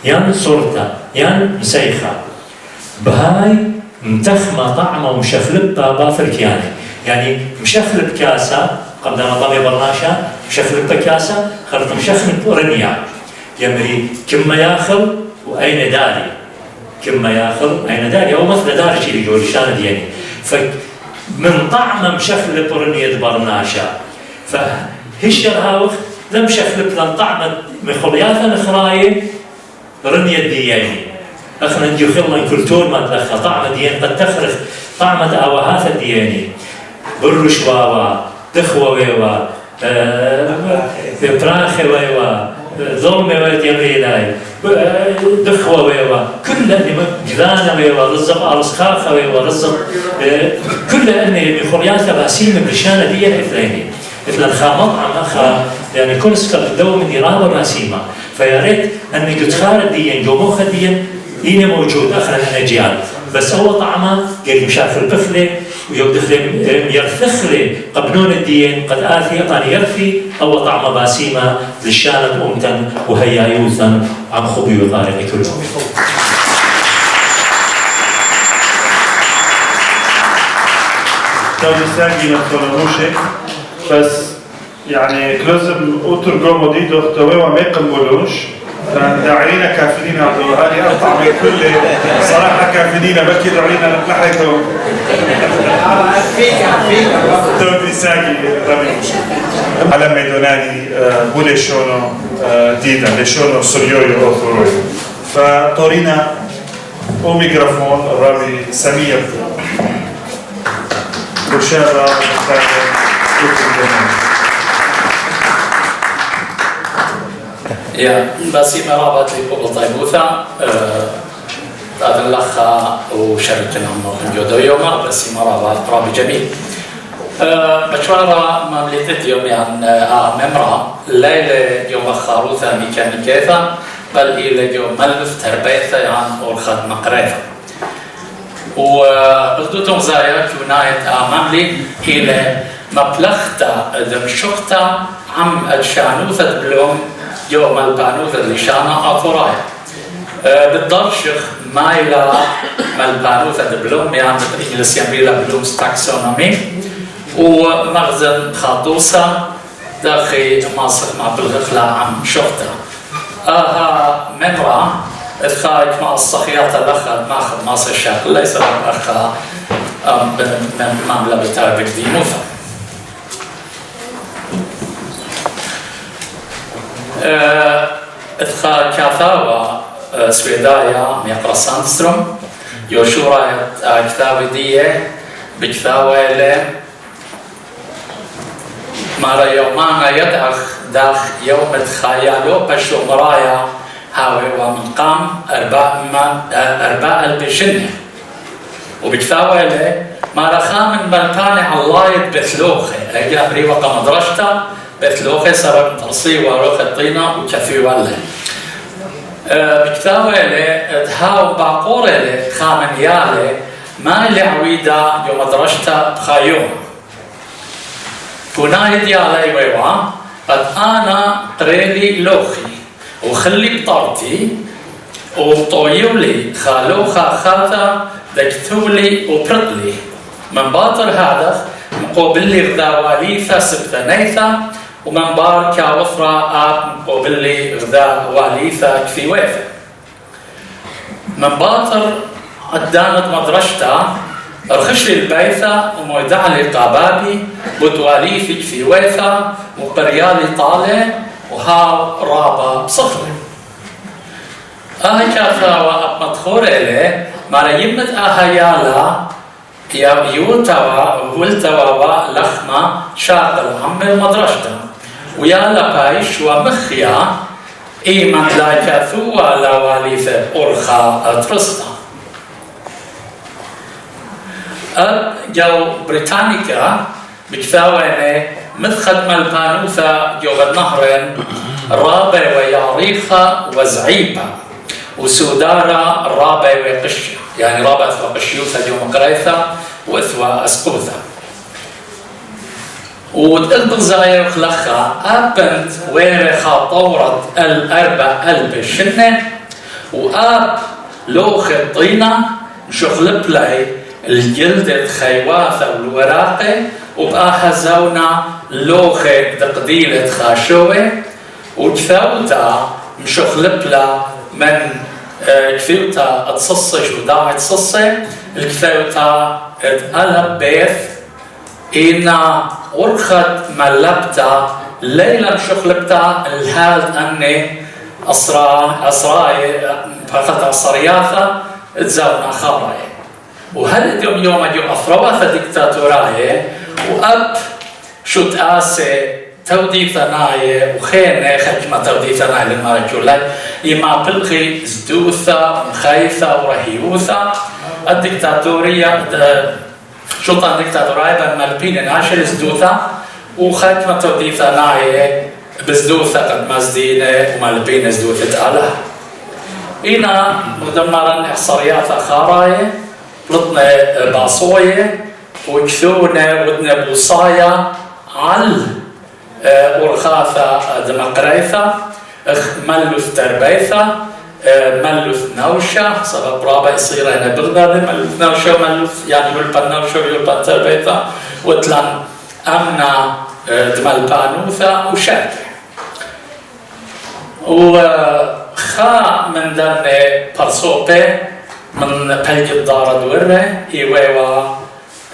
يان صورته يان مسيخة بهاي متخمة طعمة ومشخلبة بافركياني يعني مشخلب كاسة قبل ما طمي برناشة مشخلب كاسة خلط مشخلب رنيا يمري كم ياخذ وأين داري كم ياخذ أين داري أو مثل داري شيء يقول شان دياني فمن طعمة مشخلب رنية برناشة فهشر هاوخ لم شخلب لن طعمة مخلياثا نخراي رنية دياني أخنا نجي خلنا كلتور ما تدخل طعمة ديان قد تخرج طعمة أوهاث الدياني برشواوا دخوة ويوا براخة ويوا ظلمة ويتيمري لاي دخوة ويوا كل اللي جذانة ويوا رزق أرسخاخة ويوا رزق كل اللي بخرياتها باسيمة بلشانة ديان إثنيني مثل الخامط عم أخا يعني كل سكر الدو من إرادة راسيمة فيا ريت أني تتخارج ديان جوموخة ديان هنا موجود أخنا الأجيال بس هو طعمه قال مشاف البخلة ويبدخل يرثخلي قبنون الدين قد آثي قال يرثي أو طعمه باسيمة للشانة أمتا وهيا يوثا عم خبي وطارق كلهم توني ساقي مثلنوشي بس يعني لازم أترجم دي دكتور وما يقبلوش داعينا كافرين عبد الوهاب أقطع من كل صراحة كافرين بكي داعينا نحيته توني ساقي ربي على ميدوناني بولي شونو ديدا لشونو سوريويو أوثوروي فطورينا ميكروفون الرابي سمير بشارة يا باسي مرابط لبوبل طيبوثا هذا الأخ وشركنا موجودة يوم باسي مرابط رابي جميل بشوارة مملكة يوم يعني ممرة ليلة يوم خاروثة ميكانيكيثا بل إلى يوم ملف تربيثة يعني أورخد مقريثة وبدوتهم زايا كونايت مملي إلى مبلغتا دمشقتا عم الشانوثة بلوم يوم البانوثة اللي شانا أطوراي بالضرشخ مايلا مالبانوثة بلوم يعني بالإنجليزية بيلا بلومز تاكسونومي ومخزن خاطوسة داخل مصر مع بالغخلة عم شقتا ممرة الخارج مع الصخيات الأخر ماخذ مصر الشرق ليس الأخر من معاملة بتاربك دي موثة إدخال كاثاوة سويدايا ميقرا ساندستروم يوشورا كتابة دية بكتاوة إلي مارا يومانا يدعخ داخ يوم تخيالو بشو مرايا هاوي ومقام أرباء البشنة وبكتاوة إلي مارا خامن بلقاني الله يتبثلوخي أجي أبري وقا مدرشتا بثلوخي سبب ترصي وروخ الطينة وكفي وله بكتاوة إلي تهاو باقور إلي خامن يالي ما اللي عويدا يوم درشتا بخايوم كنايد يالي ويوا قد أنا قريلي لوخي وخلي بطارتي وطويولي خالوخا خاتا دكتولي وبرطلي من باطر هذا مقابل لي غداوالي فاسبتا نيثا ومن بار كاوفرا مقابل لي غداوالي فكفي ويفا من باطر قدامت مدرشتا رخش لي البيثة ومودع لي قابابي بوتوالي في كفي ويفا وقريالي طالع وها رابا بصخرة كافا وأب مدخور إليه مارا يمت يالا يا يوتوا ولتوا لخمة شاقل عم المدرشة ويالا بايش ومخيا إيمان لا كثوا لا واليث أرخا ترستا جو بريطانيكا بكثاوة مدخد مالبانوثا جو النهرين رابع وياريخا وزعيبا وسودارا رابع وقشيا يعني رابع أثوى قشيوثا جو مقريثا وأثوى أسقوثا وتقدر زاير خلخا أبنت ويرخا طورت الأربع البشنة وأب لوخ الطينة شخلب لي الجلد الخيواثة والوراقة وبقاها زونا لوخة تقديلة خاشوة وكثوتا مشخلب لا من كثوتا تصصش وداعي تصصي الكثوتا اتقلب بيث إنا أرخت ملبتا ليلا شخلبتا الهالت أني أسراي فقط أسرياثا تزونا خبراي وهل يوم أفروثا ديكتاتوراي وأب شو تآسي تودي ثنايا وخينة خجمة تودي ثنايا للمارجولة إما بلغي زدوثا مخايثة ورهيوثا الديكتاتورية شلطان ديكتاتوراي بمالبين ناشر زدوثا وخجمة تودي ثنايا بزدوثا قد مزدينة ومالبين زدوثة أله إنا مدمرا إحصاريات أخاراي لطنا باصوية وكثونا ودنا بوصايا على ورخاثة دمقريثة ملوث تربيثة ملوث نوشة سبب رابع يصير هنا بغداد ملوث نوشة وملوث يعني يلبن نوشة ويلبن تربيثة وتلان أمنا دمالبانوثة وشاكة وخا من دني برسوبي من بلج الدار دوره إيوه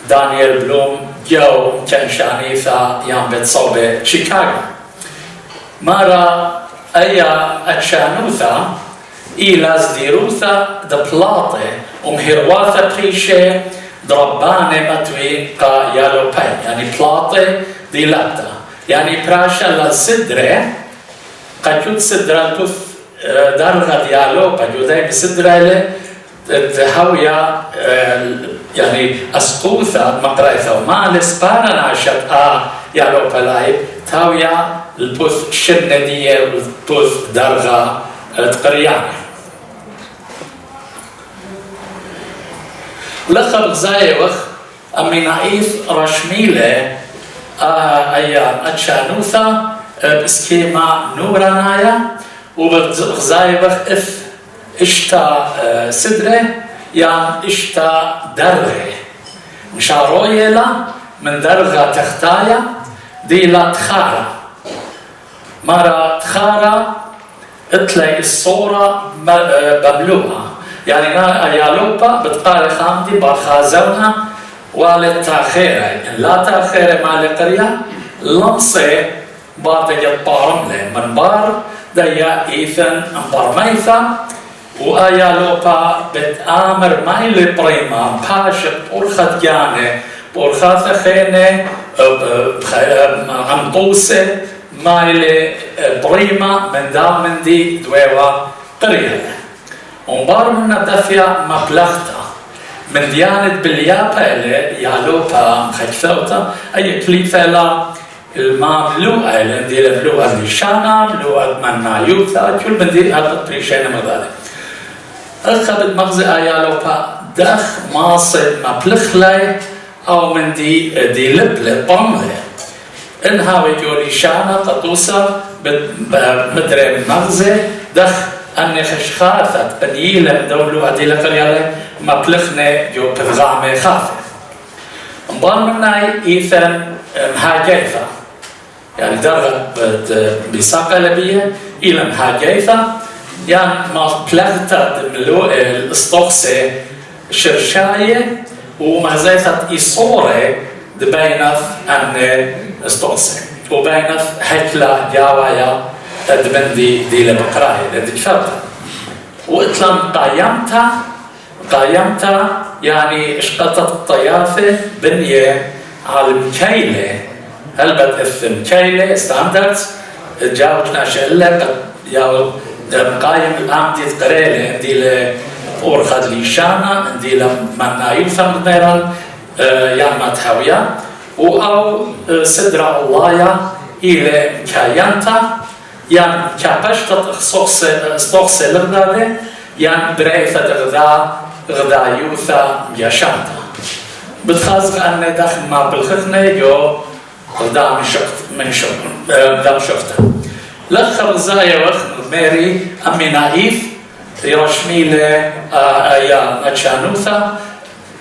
دانيال بلوم جو كان شانيثا يام بتصوبة شيكاغو مرة أيا أتشانوثا إيلاز ديروثا دبلاطة ومهرواثا بريشة دربانة متوي قا يالو باي يعني بلاطة دي لاتا يعني براشا للصدرة قد يود صدرة توث درغة ديالو بجوداي بصدرة تهويا يعني أسقوثا مقرأثا وما لسبانا ناشد يالو بلاي تهويا البوث شندية والبوث درغة تقريانة لخب زايوخ أمينايف رشميلة أيام أتشانوثا بسكيما نورانايا وبغزايوخ اشتا سدره يعني اشتا درغه مشارويلا من درغه تختايا دي لا تخارا مرة تخارا اتلاقي الصورة بملوها يعني نا يالوبا بتقاري خامدي بارخازونها والتاخيرة لا تاخيرة مع القرية لمصي بار دي بارمله من بار ديا إيثن بارميثا وآيالوبا بتآمر مايل بريما باشق بورخت جانه بورخات خينه عمطوسة مايل بريما من دامن دي دويوا قرية ومبار من دفيا مبلغتا من ديانة باليابا اللي يالوبا مخجفوتا أي كليفة لا المملوءة اللي ندير الملوءة اللي شانا ملوءة من نايوثا كل من دي هذا بريشينا مغالي أخذ مغزى آيالوبا دخ ماصد مبلغلي أو من دي لبلة برملة إنها ويجولي شانا قطوسة مدري من مغزى دخ أني خشخاثة بنيلة دولو هدي لقريالي مبلغنا جو بغامي خاثة مبار مناي إيثن مهاجيثة يعني درغة بساقة لبية إلى مهاجيثة يعني ما بلغتا ملوء الاسطوخسة شرشاية وما زيثت إصورة دبينث أن اسطوخسة وبينث هكلا جاوايا ادبندي دي لبقراي لدي شرطة وإطلام قايمتا يعني اشقطت الطيافة بنية على المكيلة هلبت المكيلة ستاندردز تجاوزنا شلة يا مقايم الآن دي تقريلة دي لأورخد ليشانا دي لمنا يوثم ميران يعني ما تحويا أو سدرة الله إلى كاينتا يعني كابشت صوص لغداده يعني بريفة غدا يوثا يشانتا بتخازق أن داخل ما بالخخنة يو غدا من شقته لخر زايا وخ ميري أمي نايف يرشمي له يا نتشانوثا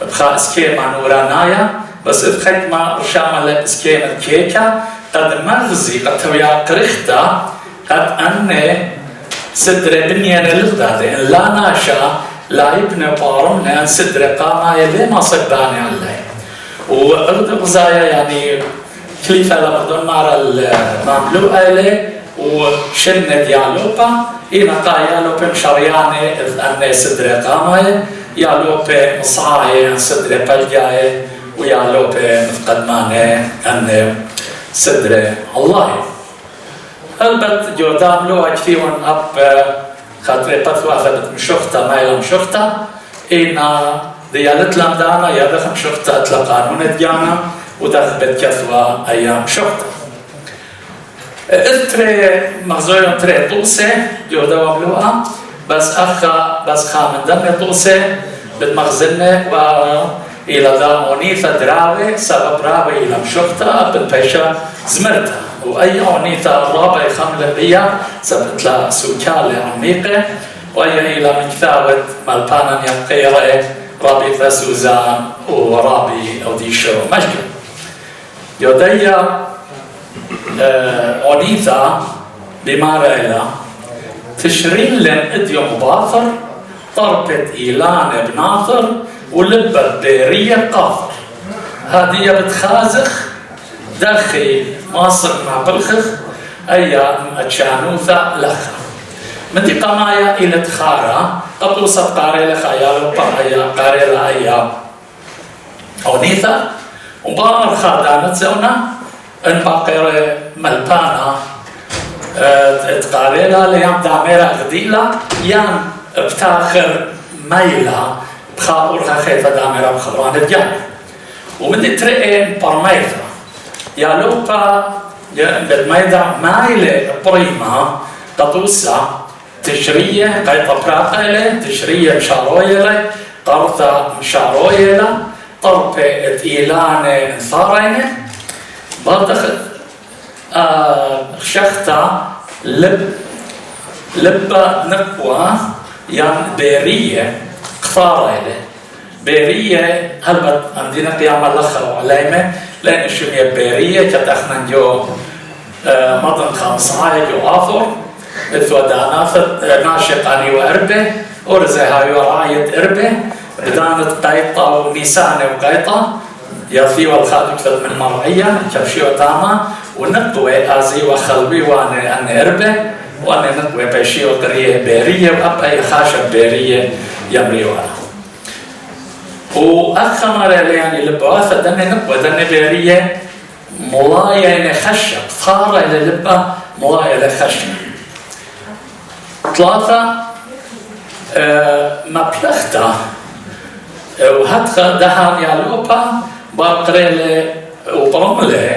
بخا اسكيما نورانايا بس ادخلت ما رشامة اسكيما كيكا قد مغزي قد تويا قرختا قد أني سدر بنيان الغداد إن لا ناشا لا يبنى بارمنا أن سدر قاما يلي ما صداني عليه وأرد غزايا يعني كليفة لمردون مارا المملوء إليه وشنة ديالوبا إنا قايالوبا مشارياني أني سدر قاما يالوبا مصعاي أن سدر بلجاي ويالوبا مفقدماني أن سدر الله البت جودام لو أجفيون أب خاطري بثوا ثبت مشوختا ما يلا مشوختا إنا ديالت لمدانا يدخ مشوختا أتلا قانون ديانا ودخبت كثوا أيام مشوختا إذ مغزويون تري طوسة جودام لوها بس خامن دم طوسة بالمغزنة وإلى ذا أونيثا دراوي سبب راوي إلى مشوختا بالبيشا زمرتا وأي أونيثا الرابع خملة بيا سبت لا سوكالة عميقة وأي إلى مكثاوة مالبانا يقيرة رابي سوزان ورابي أوديشو مجد يوديا أونيثا بمارا إلى تشرين لن إديو مباثر طربت إيلان بناثر ولبت بيرية قاثر هذه بتخازخ داخل مصر مع بلخخ أيام أتشانوثا لخا من دي قمايا إلى تخارا قطوصة قاري لخيال وقايا قاري لأيام أونيثا وبامر خادانة زونا إن باقير ملبانا تقاري لها ليام داميرا غديلا يام بتاخر ميلا بخاورها خيفة داميرا بخبران الجانب ومن دي ترئين برميثا يالوبا بالميدا مايلة بريما قطوسة تشرية قيطة براقلة تشرية مشارويلة قرطة مشارويلة طربة إيلانة ثارينة بردخت خشختا لبا نقوة يعني بيرية قطاريلة بيرية هلبت عندنا قيام اللخة وعليمة لأن الشمية بيرية كتخنا جو مضن 15 جو آثر إذو دانافت ناشقاني وأربة أرزي هاي وراية أربة بدانت قيطة ونيسانة وقيطة يثي والخادم فد من مرعية كبشي وتاما ونقوي آزي وخلبي وأنا أربة وأنا نقوي بيشي وقرية بيرية وأب أي خاشب بيرية يمري وانا وأخمر يعني لبعاثة دني نقوى دني بيرية ملاية لخشب ثارة للبة ملاية لخشب ثلاثة مبلغتا وهدخل دهان يالوبا بقريلة وبرملة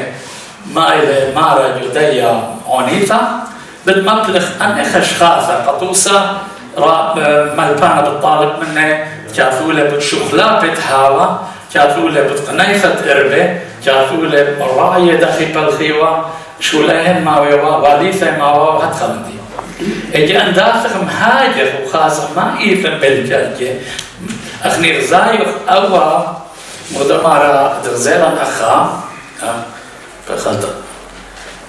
مايلة مارا جودية عنيفة بالمبلغ أن خشخاثة قطوسة ملبانة بالطالب منه كاثولة بتشوخلا بتهاوى كاثولة بتقنيفة إربة كاثولة بالراية داخل بالخيوة شولين ماويوا واليثة ماوا وهتخلدي إجي أن داخل مهاجر وخاصة ما إيثن بالجاجة أخني رزايخ أول مدمارة درزيلا أخا فخلطة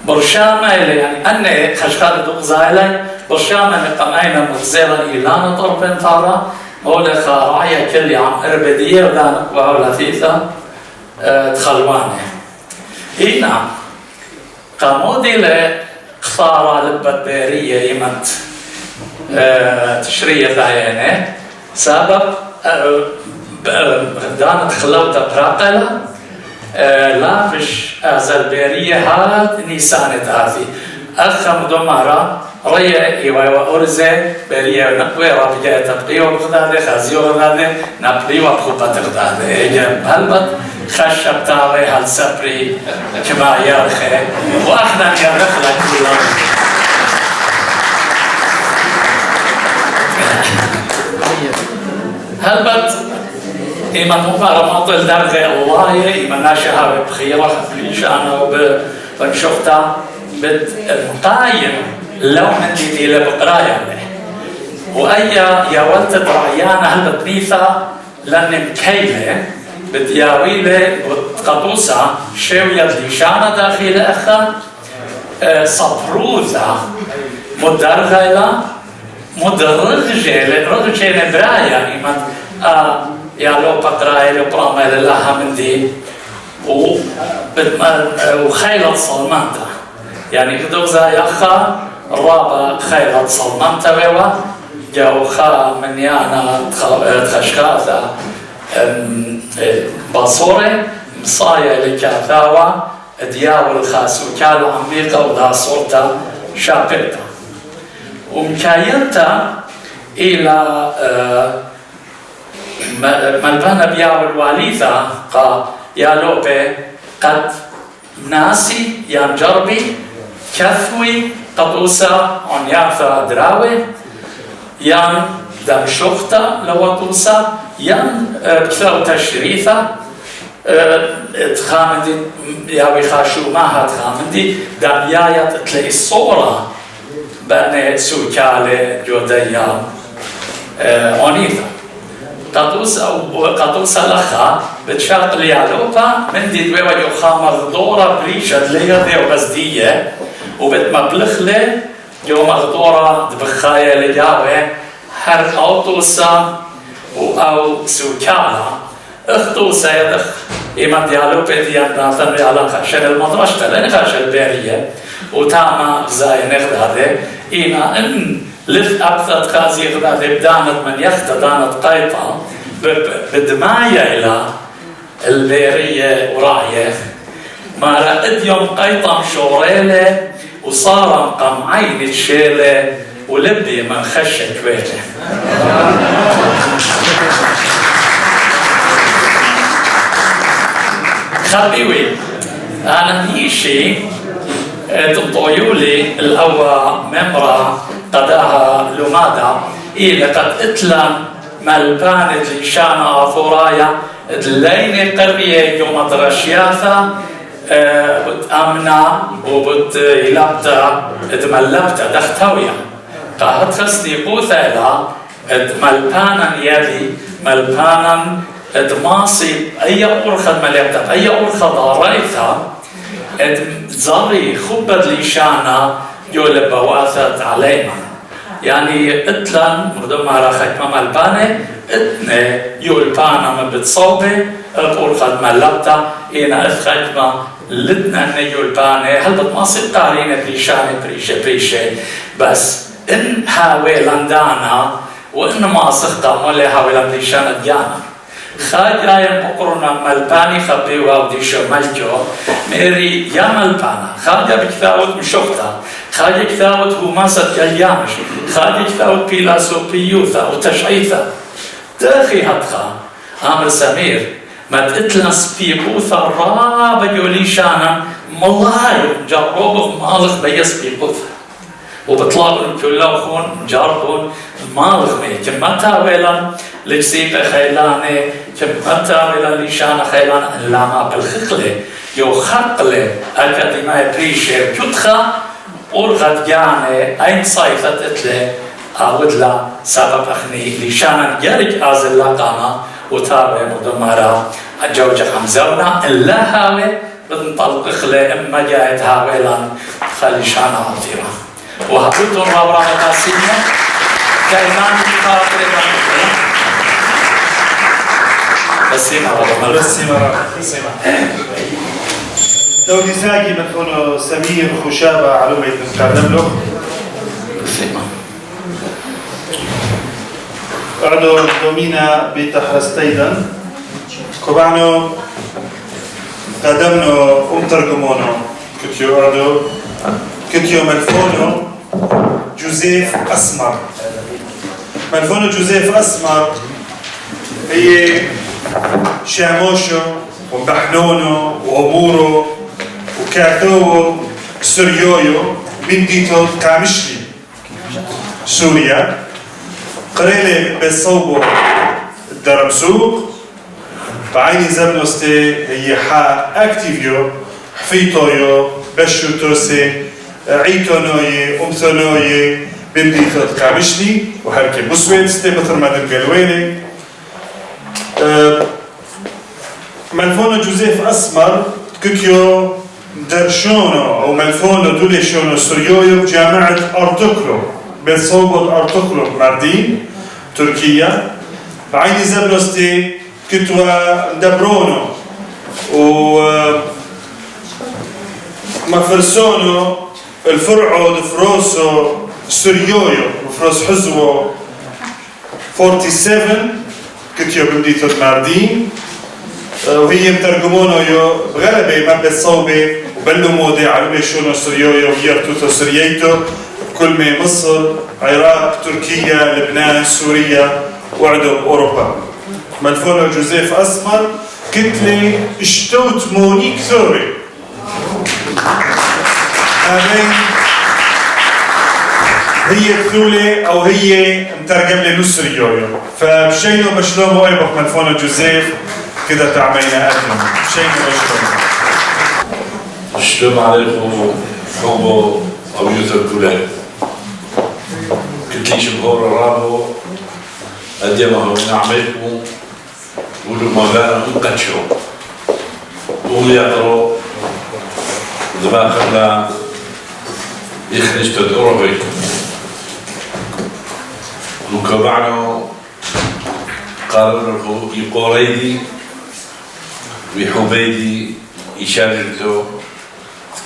برشامة يعني أني خشخال دوق زايلة برشامة نقمعين مغزيلا إيلانا طرفين ثارة أولا خاراعية كل عام إربدية ودانك وهو لثيثة تخلوانة هنا قامودي خسارة لبت بيرية يمت تشرية عينه سبب دانت خلوتا براقلة لا فيش أزلبيرية هاد نيسان تاثي أخم دمارا ريا إيوا أرزة بيرية نقوي رابجة تبقي وبغداد خازي وبغداد نبلي وبخوبة بغداد إيجا بهلبت خشب تاوي هالسبري كما يرخي وأخنا يرخلك كلهم هلبت إما مقارا مطل درغي الله إما ناشها بخيرة بليشانا وبنشوختا بالمقايم لو من دي لبقرايا وأيا يا ولد رعيانا هلبت ميثا لأن مكيلة بدياويلة وتقبوسا شوية ليشانا داخل أخا صبروزا مدرغيلا مدرغجة رغجة نبرايا إما يا لو بقرايا لو برامل لها من دي وخيلة صلمانتا يعني كدوزا يخا رابا خيلة صلمانتا ويوا جاو خا من يانا تخشخاثا باصورة مصايا لكاثاوا دياو الخاسو كالو عميقة ودا صورتا شابرتا ومكاينتا إلى ملبانا بياو الواليثا قا يا لوبي قد ناسي يا جربي كثوي قدوسا عن يعثى دراوي يان دم شوختا لوطوسا يان بثاو تشريفا تخامدي ياوي خاشو ماها تخامدي دم يايا تلاقي الصورة بأني سوكالي جوديا عنيفا قطوسا لخا بتشاق لي علوبا من دي دوي وجو خامر دورة بريشة ليغدي وبزدية وبتمبلخ لي جو مغدورة دبخايا لجاوي حرق أوتوسا أو سوكالا اختوسا يدخ إما ديالوبا ديان ناثن ريالا خاشن المدرشة لين خاشن بيرية وتاما غزاي نخد هذا إما إن لف أكثر خازي غدا بدانت من يخت دانت قيطة بدماية إلى البيرية وراية ما رأت يوم قيطة مشوريلة وصار قمعين الشيلة ولبي من خشة كويلة خبيوي أنا نيشي تطويولي الأول ممرة قداها لمادا إيه لقد إتلا ملبانة لشانا ثورايا اللين قرية يوم درشياثا بتأمنا وبتيلبتا اتملبتا دختويا قاعد خسني بوثيلا ملبانا يلي ملبانا اتماصي أي أورخد ملبتا أي أورخد عريثا زاري خبت لشانا يولي بواثت علينا يعني اتلان مردم على خيمة ملبانة اتني يولبانا من بتصوبة القرخد ملبتا إينا اتخيمة لتنا اني يولبانة هل بتماصي قارينة بريشانة بريشة بس ان هاويلان دانا وان ماسختا مولي هاويلان بريشانة ديانا خاجايا بقرنا ملباني خبيوها وديشو ملكو ميري يا ملبانا خاجا بكثاوت مشوكتا خاجا كثاوت هماسة يليامش خاجا كثاوت بيلاسو بيوثا وتشعيثا تاخي هدخا عامر سمير ما تتلنس بيبوثا رابا يوليشانا ملايو جربوه مالخ بيس بيبوثا وبطلعوا كلهم جربون مالخ مي كما تاويلا لجسيب خيلاني كما تاويلا ليشانا خيلان لما بالخقلة يو خقلة أكاديمية بريشة كتخا أورغد جاني أين صيفت اتلي أودلا سبب أخني ليشانا جارج أزلا قانا وتابع مدمرا الجوجة خمزونا إلا هاوي بنطلق خلي إما جايت هاويلان خليشانا عطيرا وهبطون رابرا مقاسينة كإيمان خاطر بسيمة رابرا بسيمة دولي ساقي مدفونو سمير خشابة علومة تقدم له عدو دومينا بتحرستيدا كوبانو قدمنا ترجمونو كتيو عدو كتيو مدفونو جوزيف أسمر مدفونو جوزيف أسمر هي شاموشو ومبحنونو وأمورو وكاتوو سوريويو من ديتو كامشلي سوريا قريلة بالصوبو الدرمسوق بعيني زبنوستي هي حا اكتيفيو حفيتويو بشوتوسي عيتونوي امثونوي بمديتو كامشلي وهركي بوسويتستي مثل ما نقلويني ملفونو جوزيف أسمر كتيو درشونو أو ملفونو دوليشونو سوريويو بجامعة أرتوكلو بالصوبة أرتوكلو ماردين تركيا بعيني زبلوستي كتوا دبرونو و مفرسونو الفرعو دفروسو سوريويو وفروس حزوو 47 كتيو بمديتو ماردين وهي مترجمونه بغلبة ما بالصوبة وبلو مودي عربي شونو سوريويو ويرتوتو سورييتو كل ما مصر عراق تركيا لبنان سوريا وعدو أوروبا ملفونو جوزيف أسمر كتلي اشتوت مونيك ثوري هذين هي كثولة أو هي مترجم لي نصريويو فبشينو بشلومو أيبق ملفونو جوزيف كده تعمينا أكلم شيء مشروع السلام عليكم حبو أو يوتر كلها كنت لي شبهور الرابو أديما نعملكم ولو مغانا مقاتشو قوم يقروا دماغ خلا يخرج تدعو بك وكبعنا قارنوا يقوريدي وحبيدي يشاركتو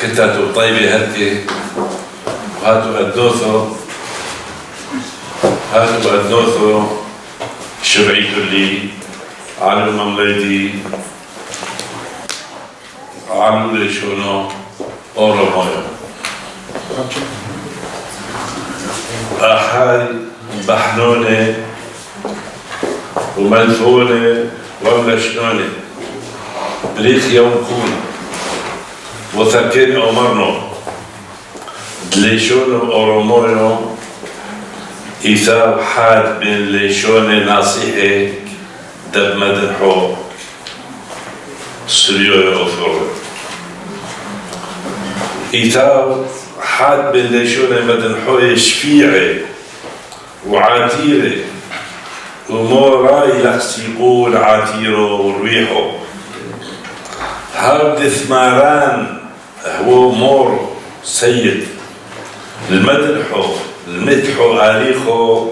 كتاتو طيبة هرتي وهاتو أدوثو شرعيتو اللي علو ممليدي علو ليشونو أورو مويو أحاي بحنوني وملفوني وملشنوني بريخ يوم كون وثكين أمرنو ليشونو أورومويو إيثاب حاد من ليشوني ناصيحي دب مدنحو سوريو أوفورو إيثاب حاد من ليشوني مدنحو شفيعي وعاتيري وموراي لحسيقول عاتيرو وريحو هارد ثماران هو مور سيد المدنحو المدحو آليخو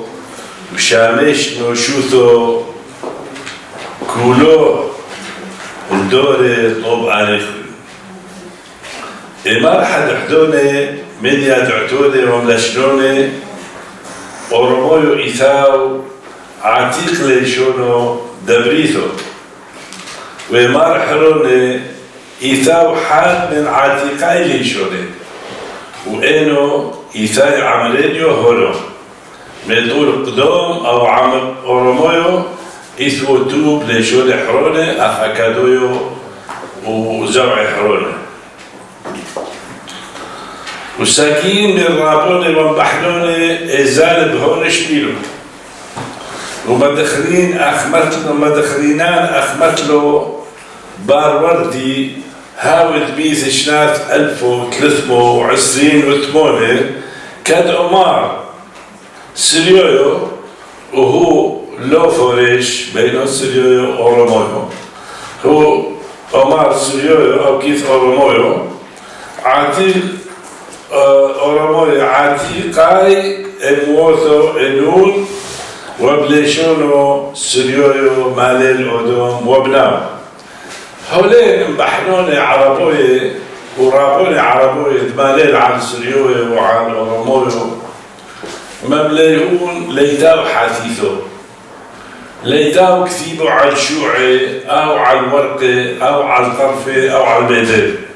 وشامش نوشوثو كولو الدوري طوب آليخو إمار حد حدوني من يدعتوني وملشنوني أورمويو إيثاو عتيق ليشونو دبريثو ومار حروني إيثاو حال من عتيقاي ليشوني وإنو إيثاي عملينيو هولو من طول قدوم أو عمل أورمويو إيثو توب ليشوني حروني أفكادويو وزوعي حروني والساكين من رابوني ومبحلوني إزال بهون شليلو ومدخلين أخمتلو مدخلينان أخمتلو بار وردي هاود بيز شنات 1328 كاد أمار سريويو وهو لوفوريش بينو سريويو أورومويو هو أمار سريويو أو كيف أورومويو عتيق أورومويو عتيقاي الموثو النون وبليشونو سريويو مالي الأدوم وبناو هولين مبحنوني عربوي ورابوني عربوي دماليل على سريوي وعلى أورمويو ممليون ليتاو حديثو ليتاو كتيبو على الشوعي أو على الورقة أو على الطرفة أو على البيدل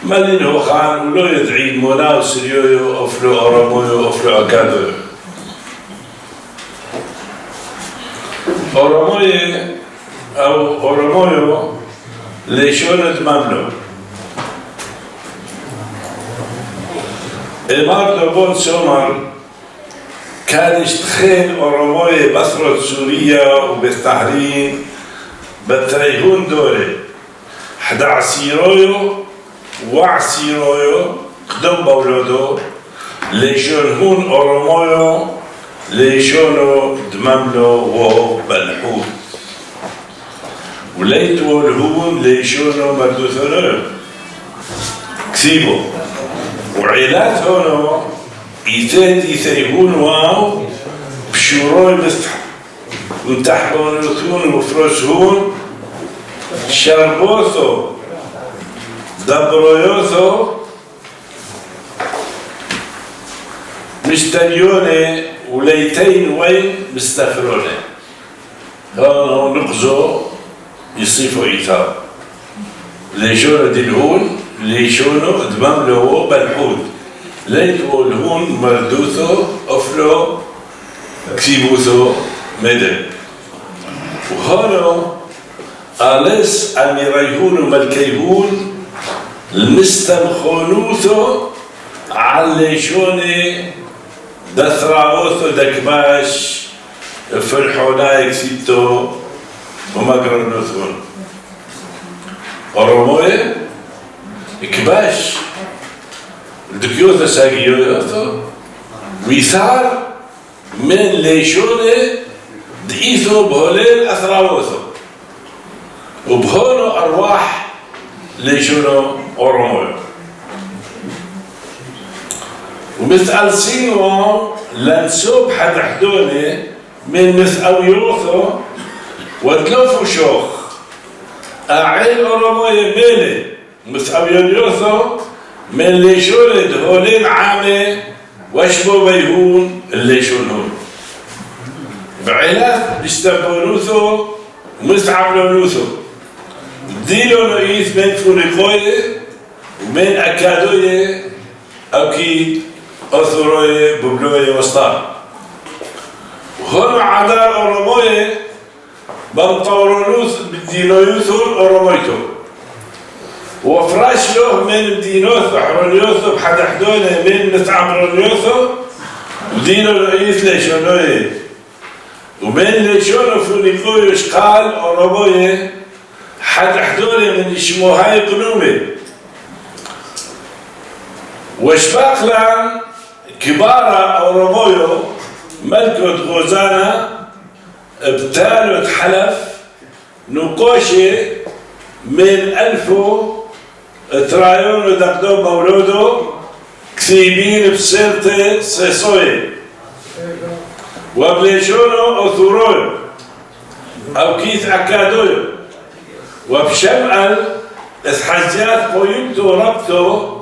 مالين هو خان ولو يدعي مونا وسريوي أفلو أورمويو أفلو أكادو أورموي أو أورمويو ليشون دماملو إمار لبون سومر كانش تخيل أورموي بثرة سوريا وبالتحريم بتريهون دوري 11 وعسيرويو قدم بولودو ليشون هون أورمويو ليشونو دماملو وبلحود وليتو الهون ليشونو مردوثونو كسيبو وعيلات هونو إيتاد يثيهون واو بشوروي متحبون يثون وفروشهون شربوثو دبرويوثو مشتريوني وليتين وين مستفروني هون نقزو يصيفوا إيثار ليشونو دلهون ليشونو دماملو بلحود ليتو الهون مردوثو أفلو كسيبوثو مدن وهونو أليس أن يريهون ملكيهون المستمخونوثو عليشوني دثراوثو دكباش فرحونا كسيبتو ومقرنوثون أروموي كباش الدكيوثو ساقيوثو ويثار من ليشوني دقيثو بهولين أثراوثو وبهونو أرواح ليشونو أوروموي ومثل سينو لنسوب حد حدوني من مثأويوثو وتلوفو شوخ أعيل أوروموي ميلي مثأويوثو من ليشوني دهولين عامي واشبو بيهون الليشونون بعيلات بيستبونوثو ومستعملونوثو ديلو نويث من فوريقوية ومن أكادوية أو كي أثروية ببلوية وسطان وهون عدار أوروموية بمطورونوث بدينويوثو أورومويتو وفراش له من بدينوثو حرونيوثو بحد حدونة من نتعمرونيوثو ودينو نويث ليشونوية ومن ليشونو فوريقوية شقال أوروموية حد حدوني من يشموهاي قنومي وشباقلا كبارة أورومويو ملكة غوزانا ابتالوا حلف نقوشي من 1000 ترايون ودقدو مولودو كثيبين بسيرتي سيسوي وبليشونو أثورويو أو كيث أكادويو وبشمال إسحاجات قيمتو ربطو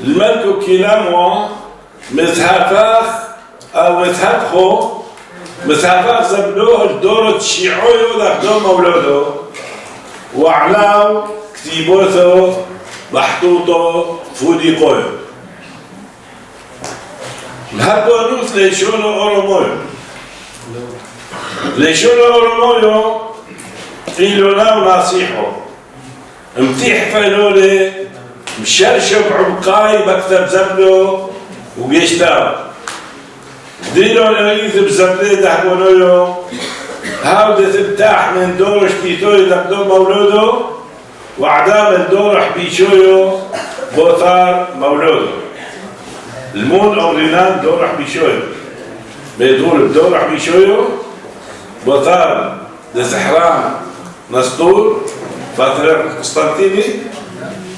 الملكو كيلامو متهافاخ أو متهافخو متهافاخ زبلوه الدورة تشيعويو دقدو مولودو وعلاو كتيبوثو محطوطو فوديقويو الهبونوث ليشونو أورومويو ليشونو أورومويو قيلونا وناصيحو امتيح فينولي مشرشب عمقاي بكتب زبلو وقيشتاو دينو نريث بزبلي دحبونويو هاودة تبتاح من دورش بيتوي دقدو مولودو وعدام الدورح بيشويو بوثار مولودو المون او رينان دورح بيشويو بيدور بدورح بيشويو بوثار دزحران نسطور فترة قسطنطيني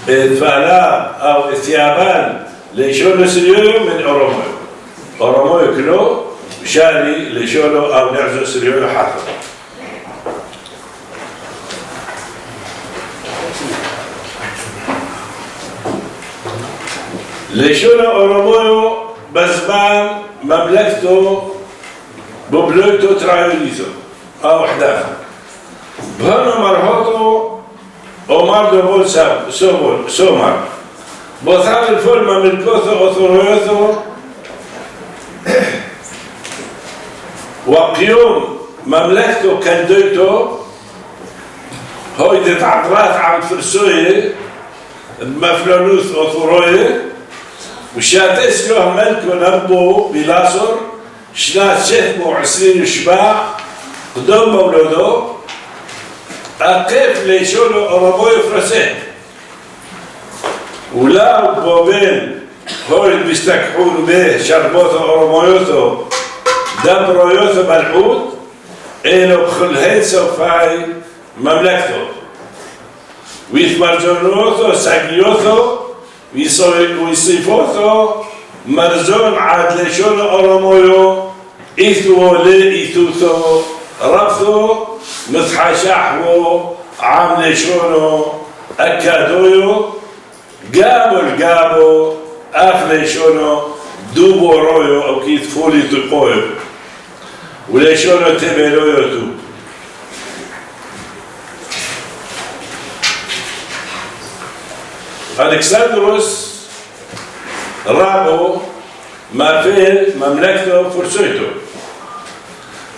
فالا او ثيابان ليشونو سريو من أوروموي أوروموي كلو شاري ليشونو او نعزو سريو حاطر لشون أورمويو بزمان مملكته ببلوتو ترايوليزو أو حداثة بهنا مرهوتو أمار دبول سومر بوثار الفول مملكوثو أثرويوثو وقيوم مملكته كندويتو هوي دي عقرات عم فرسوية مفلولوث أثروية وشاتس له ملكو نربو بلاصر شنات شتمو 20 شباع قدام مولودو أقف ليشولو أربوي فرسين ولا بوبين هو اللي بيستكحون به شربوثو أرمويوثو دبرويوثو ملحوت إلو خلهيسو فاي مملكته ويثمرجونوثو ساقيوثو ويصيفوثو مرزون عاد ليشولو أرمويو إيثو لي إيثوثو ربثو مثحشاحو عامل شونو أكادويو قابو أخلي شونو دوبو رويو أو كيث فولي تقويو ولي شونو تبيلويو تو ألكسندروس رابو ما فيل مملكته فرسويتو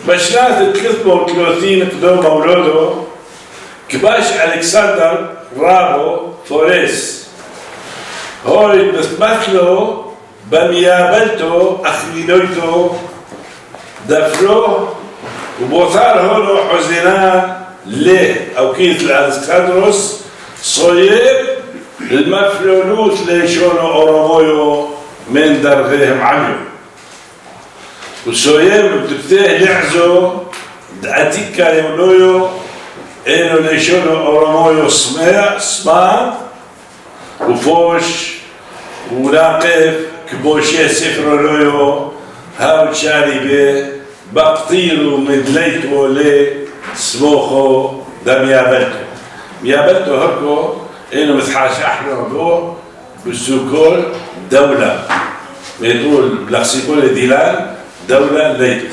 بشنات 33 قدام مولوده كباش ألكسندر رابو فوريس هو بتمثله بميابلته أخلينويتو دفلوه وبوثار هولو حزنان ليه أو كيت الألكسندروس صيب المفلولوت ليشونو أورمويو من درغيهم عليو وسويم بتبتيه لعزو دعتيكا يونويو إنو ليشونو أورمويو سمان وفوش ولاقف كبوشي سفرولويو هاو تشاري بيه بقطيرو مدليتو لي سموخو دا ميابلتو هركو إنو مثحاش أحلو بو بالسوكول دولة بيقول بلاكسيكول ديلان دولة ليت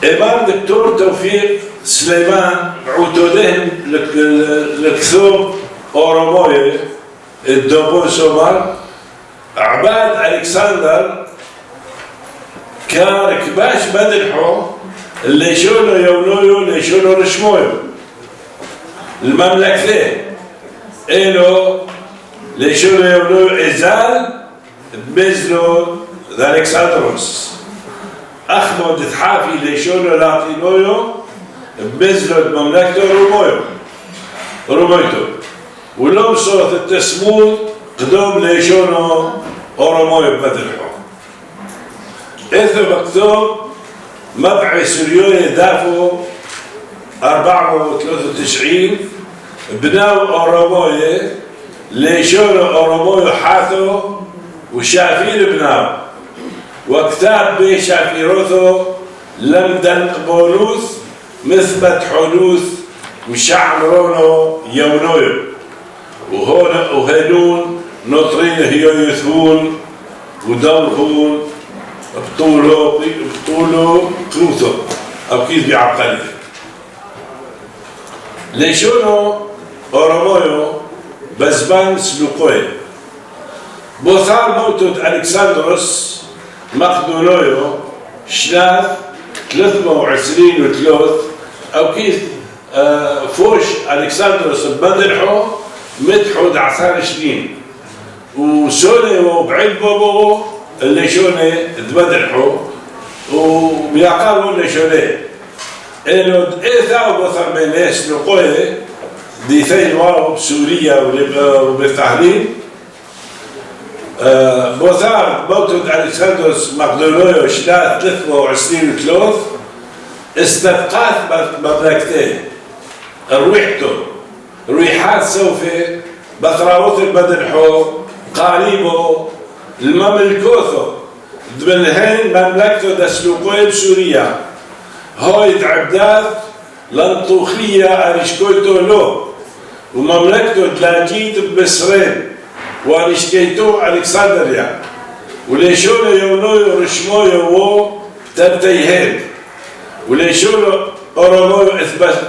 إمام دكتور توفيق سليمان عودودهم لكثوب أوروموي الدوبون سومر عباد ألكسندر كان كباش بدلحو اللي شونو يونويو اللي شونو رشمويو المملكتين إلو اللي شونو يونويو إزال بمزلو الكسندروس أخمو دتحافي اللي شونو لاتينويو بمزلو مملكته رومويتو ولو صوت التسمود قدوم اللي شونو أورومويو بدلحو إثو مكتوب مبعي سوريوني دافو 493 بناو أوروموي ليشونو أوروموي حاثو وشافين بناو وكتاب بي شافيروثو لم دنقبولوث مثبت حدوث مشعمرونو يونويو وهنون نطرين هيو يثون ودورهون بطولو كروثو أو كيف بعبقالي ليشونو أورومويو بزبان سلوكوي بوثار موتود ألكسندروس مقدونويو شناث 23 وثلوث أو كيف فوش ألكسندروس بمدرحو مدحو دعثار سنين وسوني وبعيد بابو اللي شوني تبدلحو وبيعقابو اللي شوني إنه إيثا وبثر من ناس نقوي دي ثين واو بسوريا وبالتحليل بوثار موتود ألكسندروس مقدونويو شنات 23 وثلوث استبقات مملكتين رويحتو رويحات سوفي بطراوث البدنحو قاريبو المملكوثو دبنهين مملكتو دسلوقوي بسوريا هاي عبدات لنطوخية أرشكويتو له ومملكته تلاجيت بمصرين وأرشكيتو ألكسندريا وليشولو يونويو رشمويو و تنتيهين وليشولو أورومويو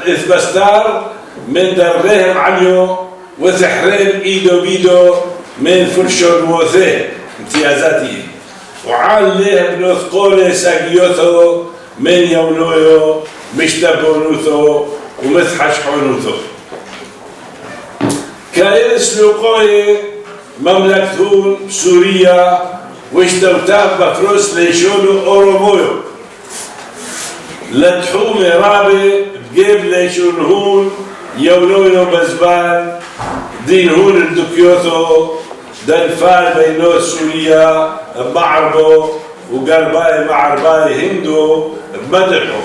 إثبستار من درهم عنيو وثحرين إيدو بيدو من فرشون وثيه امتيازاتي وعال ليه بنثقولي ساقيوثو من يونويو مشتبونوثو ومثحشحونوثو كاين سلوقوي مملكتون سوريا واشتوتاب بفروس ليشولو أورومويو لتحومي رابي بجيب ليشولهون يونويو بزبان دين هون الدكيوثو دنفال بينو سوريا بعربو وقرباي معرباي هندو بمدحو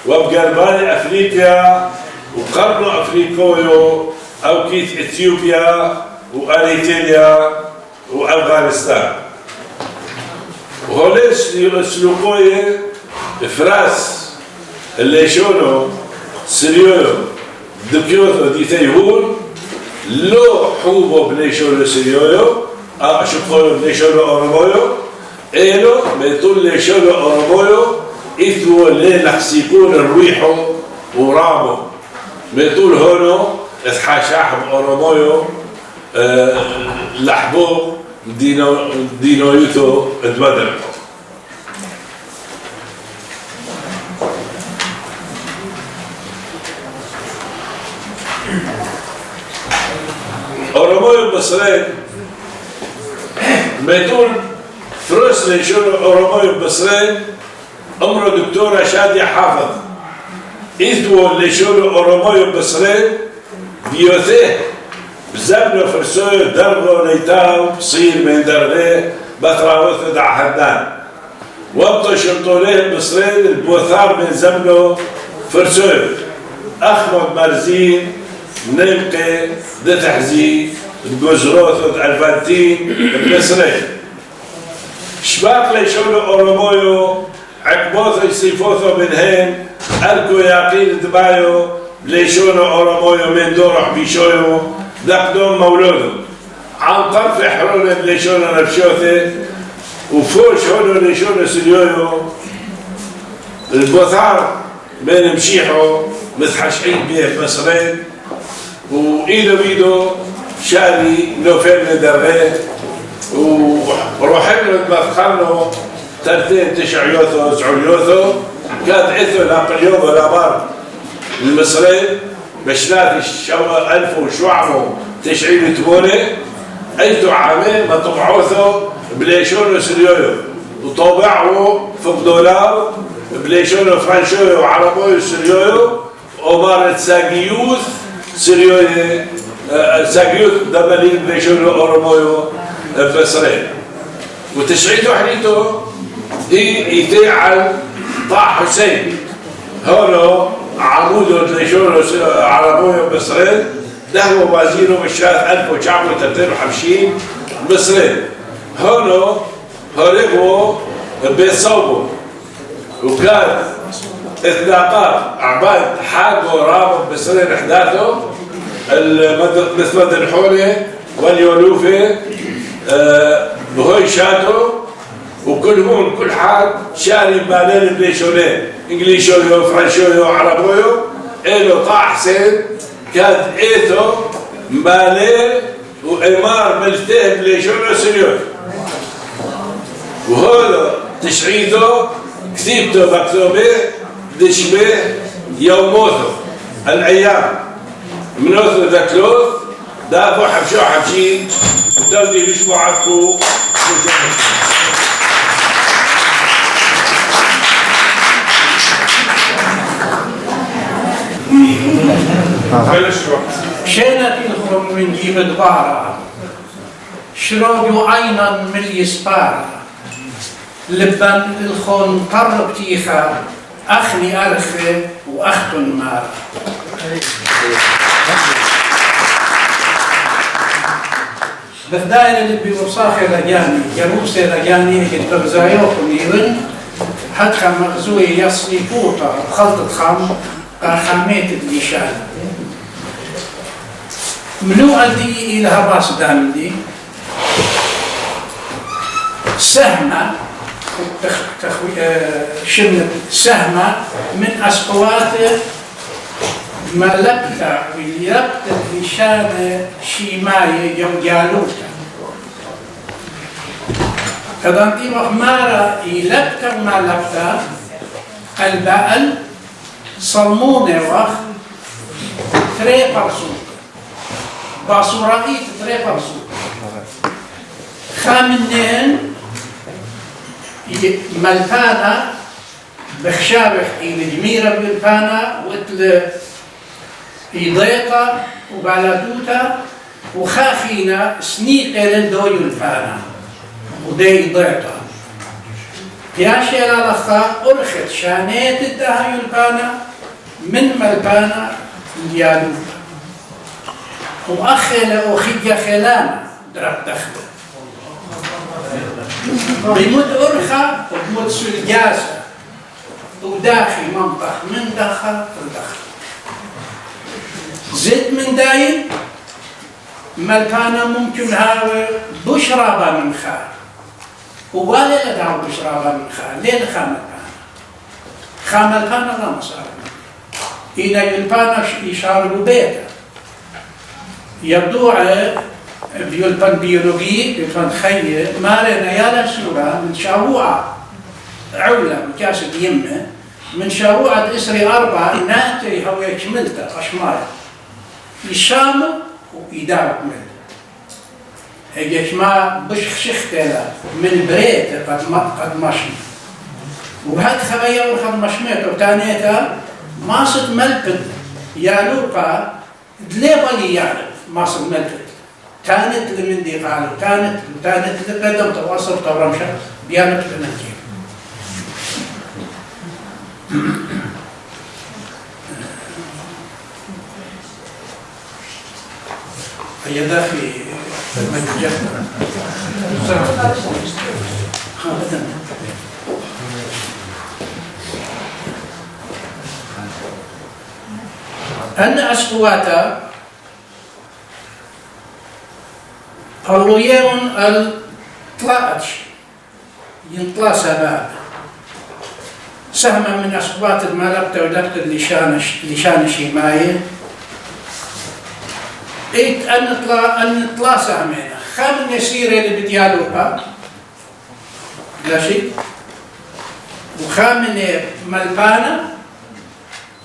وبقرباي أفريقيا وقرنو أفريقيو أو كيت إثيوبيا وأريتريا وأفغانستان وهوليس يسلقوي فراس اللي شونو سريو دكيوثو دي تيهون لو حوبو بليشونو سريو شقويو بليشونو أورومويو إيلو بيطول ليشونو أورومويو إثو اللي لحسيكون الريحو ورامو بيطول هونو إثحاشاح بأورومويو لحبو دينويوتو اتبدل أورومويو بصرين بيطول فروس ليشونو أورومويو بصرين أمره دكتورة شادية حافظ إثو ليشونو أورومويو بصرين بيوثيه بزبنو فرسويو درغو نيتاو صير من درغيه بطراوثو دع حدان وابطو شمطوليه بصرين البوثار من زبنو فرسويو أخمد مرزين نمقي دتحزي الجزروثو الفانتين بمصرين شباك ليشونو أورومويو عقبوثو يصيفوثو من هين أركو ياقين دبايو ليشونو أورومويو من دورح بيشويو دقدوم مولودو عن طرف حرون ليشونو نبشوثي وفوش هونو ليشونو سليويو البوثار بين مشيحو متحشحين بيه مصرين وإيدو بيدو شاري نوفل درغيه وروحنا مفخرنا ترتين تشعيوثو زعوليوثو كانت إثو نابليون ولا بار المصريين بشنات الشوا ألف وشعبو تشعيل تبوني أيتو عامين ما طبعوثو بليشونو سريويو وطبعوا فقدولاو بليشونو فرانشويو وعربويو سريويو ومارت ساقيوث سريويو ساقيوث دبلين بليشونو أورومويو بصرين وتشعيتو حديتو إيتي عن طه حسين هونو عمودو ليشونو عربويو بصرين ده هو وزيرو بالشهر 1953 مصرين هونو هربوا بيصوبوا وكان اطلاقات عباد حاجوا رابط بصرين احداثه مثل الحولي واليولوفي بهوي شاتو وكل هون كل حال شاري بالين بليشونين انجليشويو فرنشويو عربويو إلو طه حسين كانت إيثو مبالي وإمار ملتهب بليشونيو سنيور وهذا تشعيده كتيبته مكتوبة دشبه يوموثو الأيام منوثو ذكلوث دافو حبشو حبشين وتودي بشبو عفو شينا تلخم من جيب دبارة شرودو عينا من اليسبار لبن الخون قرب تيخا أخني أرخي وأختن مار بفداين اللي بوصاخي رجاني جروسي رجاني يتبغزايوكم يبن هدخل مغزوي يصلي قوطة وخلطة خامات الليشان منو أدي إلها باس دامدي سهمة شنة سهمة من أسقوات ما لبتا ويلبت الليشان شيماية يوم جالوتا كذا انتي مارا يلبتا وما لبتا البقل صلمونة وخ تري برسوك باصورائي تري برسوك خامنين ملبانا بخشابخ إلى جميرة بالبانا وإتل إضيطة وبالادوتا وخاخينا سنيقة لندو يلبانا ودي إضيطة ياشي لالخا أرخت شانيت الدها يلبانا من ملبانا ديالوتا وأخي لأخي خلانا درب دخل بمد أرخا وبمد سلجاسة وداخل منطق من دخل الدخل زد من داين ملبانا ممكن هاوي بشرابا من خار ووالي لدعو بشرابا من خار ليه خا ملبانا لا مصار إذا يلبانا يشاربوا بيتا يبدو على بيلبان بيولوجي بيلبان خير مارنا يالا سورة من شاوعة عولة مكاسب يمه من شاوعة إسري 4 ناتي هو يكملته أشمال يشام ويداوك منه هيك ما بشخشختها من بريت قد مشي وهاد خبايا ورخد مشميت وتانيتا ماسط ملبد يالوبا دليبالي يعلم ماسط ملبد تانت لمن دي قالوا تانت لقدم تواصل تورمشة بيانت لنجيب هي داخلي مجد أن أسقواتا قوليون الطلاتش ينطلا سباب سهما من أسقوات المالبتة ولبتة لشان شيماية إيت أن نطلا سهمين خامن يسير اللي بديالوها لا شيء وخامن ملبانا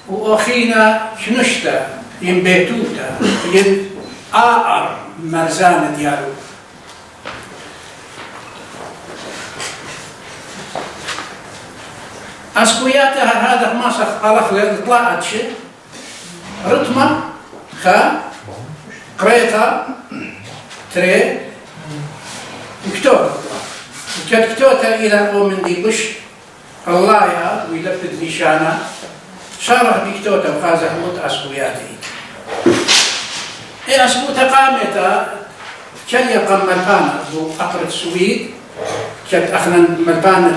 وأخينا شنشتا ينبيتوتا ين آر مرزانة ديالو أسقوياتها هذا ما سخ لطلعت شيء رتمة خا قريتا تري كتوتا كتوتا إلى من دي بش الله يا ويلبت ليشانا شارح بكتوتا وخازح موت أسقوياتي إيه أسقوتا قامتا كان يقام ملبانا ذو أقرة السويد كانت أخنا ملبانا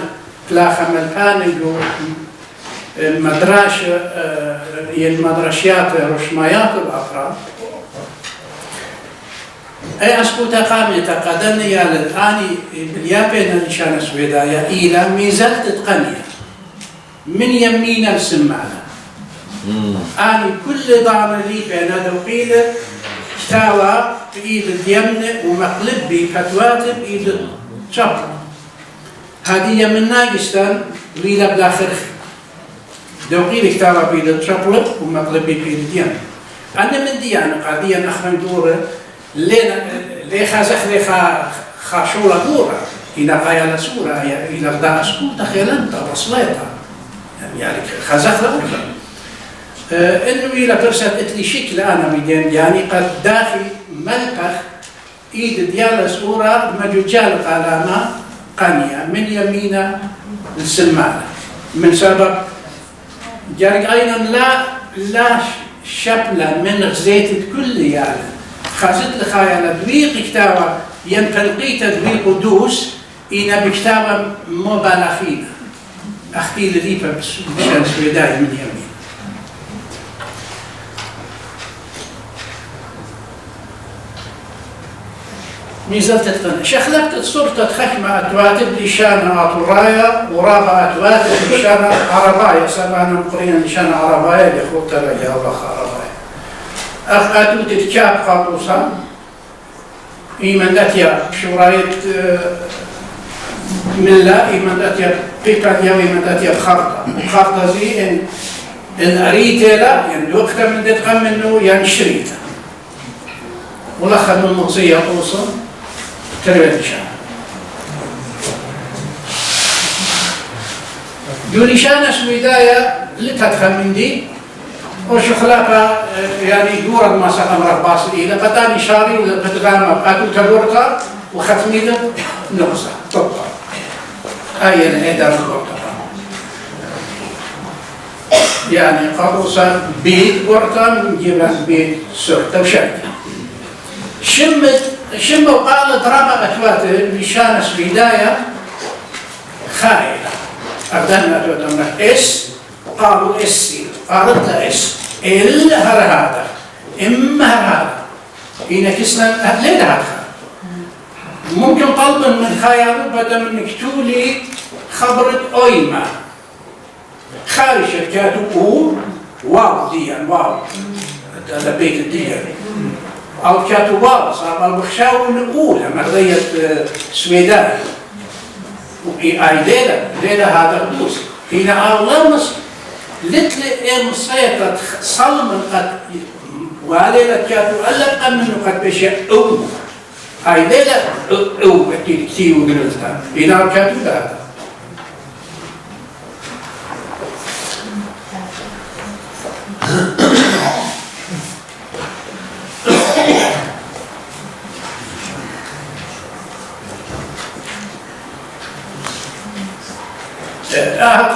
تلاخا ملبانا ذو مدراش المدرشيات رشمايات الأقرة أي أسقوتا قامتا قدرنا يا للآني باليابين نشان السويدايا إلى ميزال تتقنية من يمين السمانة آني كل دعم لي بين دوقيل تاوى بإيد اليمن ومقلب بكتواتب بإيد الشبر هذه من ناقستان ليلة بلا خرخ دوقيل تاوى بإيد الشبر ومقلب بإيد اليمن أنا من ديانة قادية أخرى دورة ليه خازخ ليه خاشولة دورة إلى غاية لسورة إلى غدا أسكوتا خيلانتا وصليتا يعني خازخ لأولا إنه إلى برسات إتلي شكل أنا بدين يعني قد داخل ملبخ إيد ديال سورة مجوجال قالما قانية من يمينة السمانة من سبب جارك أيضا لا شبلة من غزيت الكل يعني خازت لخايا دويق كتابة ينتلقي تدويق دوس إنا بكتابة مبالغين أحكي لي ريبا مشان سويداي من يمين ميزلت تتقن شخلقت صورة خشمة أتواتب لشانة أطرايا ورابع أتواتب لشانة عربايا سبعنا مقرين لشانة عربايا لخوت رجاء وبخ عربايا أخ أتوت تكاب قاطوسا إيمان داتيا شورايت ملا إيمان داتيا بيباديا إيمان داتيا بخارطة بخارطة زي إن أريتلا يعني وقتا من دتقم منه يعني شريطة ولخذوا المغزية توصل تربية شان يولي شان سويدايا لتدخل من دي وشو خلاقها يعني دورة ما سقم رباس إلى فتاني شاري ولا فتغامة أكل تدورتا وختمي له نقصة طبعا هاي الهدى الغرطة يعني قطوسا بيت غرطة من جبل بيت سرطة وشركة شم وقالت ربع أتواتر نشان سويدايا خائلة أردنا أتواتر إس قالوا إسي قالت لا إس إلا هذا إما هذا إن كسنا ليه هذا ممكن طلبا من خياله بدل من كتولي خبرة أويما خارج شركاته أو واو ديان واو هذا بيت الديان أو كاتو واو صار البخشاو الأولى مرضية سويداي وأي ليلة هذا قدوس هنا أغلى مصر لتل مصيطة صلم قد وليلة كاتو ألا أمنوا قد بشيء أي ليلة كتير وقلتها هنا كاتو هذا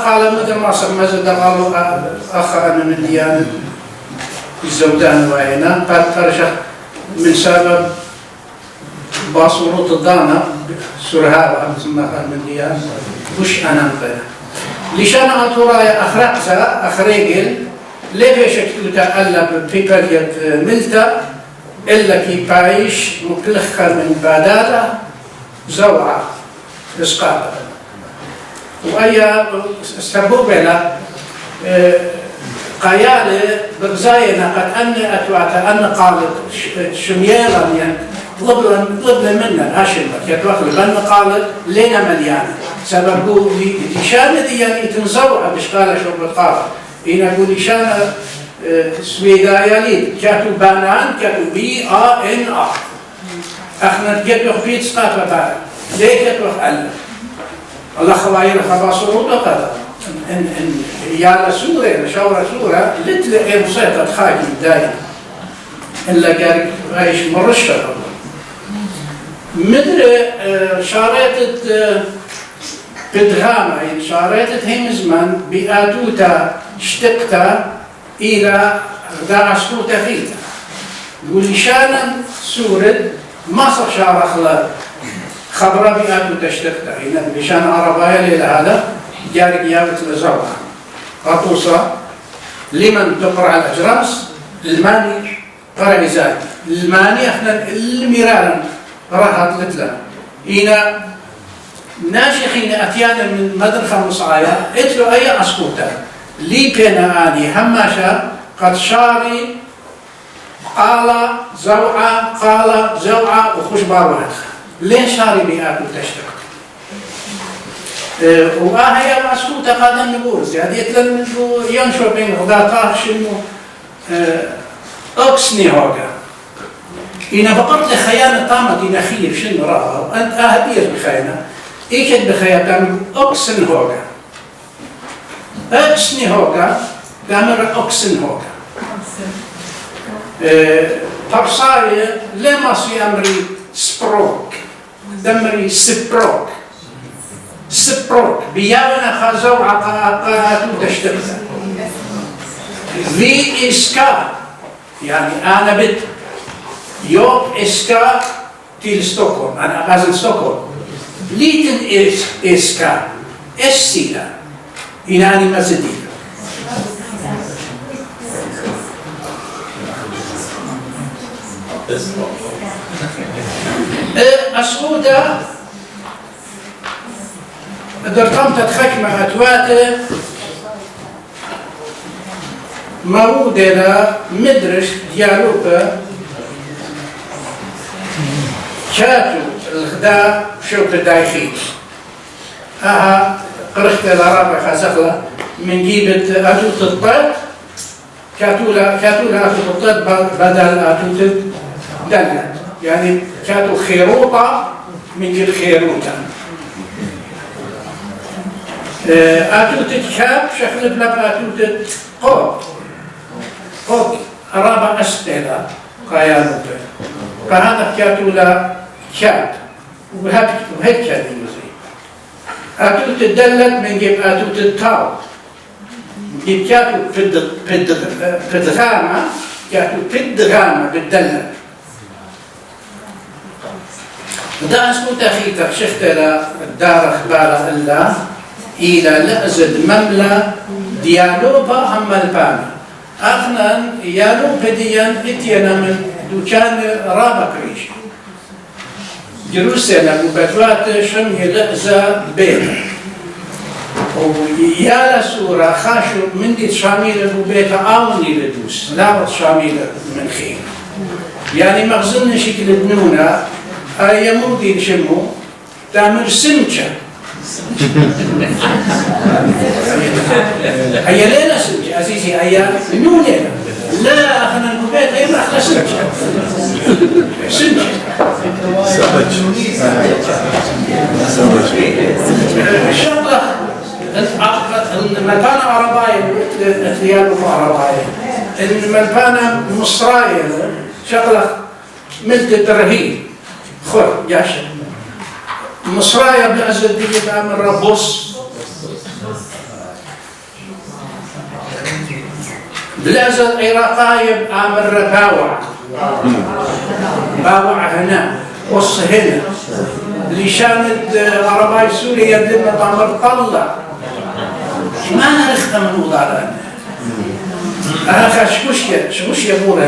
قال مثل ما سمزد قالوا أخ أنا من ديانة الزودان وعينا قد فرشت من سبب باصوروت الضانة سرها من ديانة وش أنا مقنا لشان أطورايا أخرقزا أخريقل ليش كتوتا ألا ببيبرية ملتا إلا كي بايش مكلخة من باداتا زوعة إسقاطا وأي سبوبنا قيالة برزاينا قد أن أتواتا أن قالت شميالا يعني طلبنا منا هاشمك يتوخل بأن قالت لنا مليانة سببو لشانة دي يعني تنزوع بشقالة شرب القارة إن أقول لشانة سويدايا لين كاتو بانان كاتو بي آن احنا تجدوخ بيت سقاطة بارا ليه كاتوخ ألا الله خواهير خباصروت وقضى إن يالا سورة شاورة سورة لتلقى مصيطة خاكي دايما إلا قال عايش مرشة مدري شارتت بدغامة يعني شارتت هم زمان بآتوتا اشتقتا إلى داعسكوتا فيتا يقول شانا سورة ما صار شارة خلال خبرة بآتوتا اشتقتا هنا بشان عربايا ليلة هذا جاري قيامة الزرع قطوصة لمن تقرأ الأجراس الماني قرأ زاكي الماني احنا الميرالا راحت لتلا هنا ناشخين أتيانا من مدرخة مصعايا اتلو أي أسكوتا لي بينا آني هماشا قد شاري قال زوعة وخش باروات لين شاري بيأكل تشتك وهي مسكوتة قادم نقول يعني يتلن ينشر بين غداتها شنو أكسني هوجا إن فقط لخيانة طامة إن خير شنو راه أنت أهدير بخيانة إيكد بخيانة أكسن هوجا أكسني هوجا دامر أكسن هوجا برصاية لما سيامري سبروك دمري سبروك سبروك بيانا خازو عقاقاتو تشتغل في إسكا يعني أنا بد يوم إسكا تيل ستوكهولم أنا غازل ستوكهولم ليتن إسكا إسيلا إناني مسدي أسعودة درقمت تخكمة أتواته مودة مدرش ديالوبة شاتو الغداء شوك الدايخين قرشت العرابة خازقلة من جيبة أتوت الطيط كاتولا أتوت الطيط بدل أتوت دلت يعني كاتو خيروطة من جيب خيروطة أتوت الشاب شكل بلا أتوت قوك أرابة أستيلا قيانوبة فهذا كاتولا شاب وهيك كان يوزي أتوت الدلت من جيب أتوت التاو جيب كاتو بدغامة كاتو بدغامة بالدلت دا اسمه تخيطك شفت الدار اخبار الله إلى لأزد مملة ديالوبا أما البانا أخنا يالوبا ديان اتينا من دوكان رابا كريش جروسنا مبتوات شمي لأزا بيت ويالا سورة خاشو من دي شاميل بيت آوني لدوس لا شاميل من خير يعني مغزن شكل بنونا هيا ممكن شمو تعمل سمكة هيا لينا سمكة عزيزي هيا نونة لا أخنا البيت هيا مرحلة سمكة الشغلة الملبانة عرباية اثيال عرباية الملبانة مصراية شغلة مثل الترهيب خور جاشا مصرايا بأزل دي بعمل ربوس بلازل عراقاية بعمل رباوع باوع هنا قص هنا اللي شانت عرباي سوريا لما بعمل طلع ما نرخت من وضعنا أنا شكوش يقول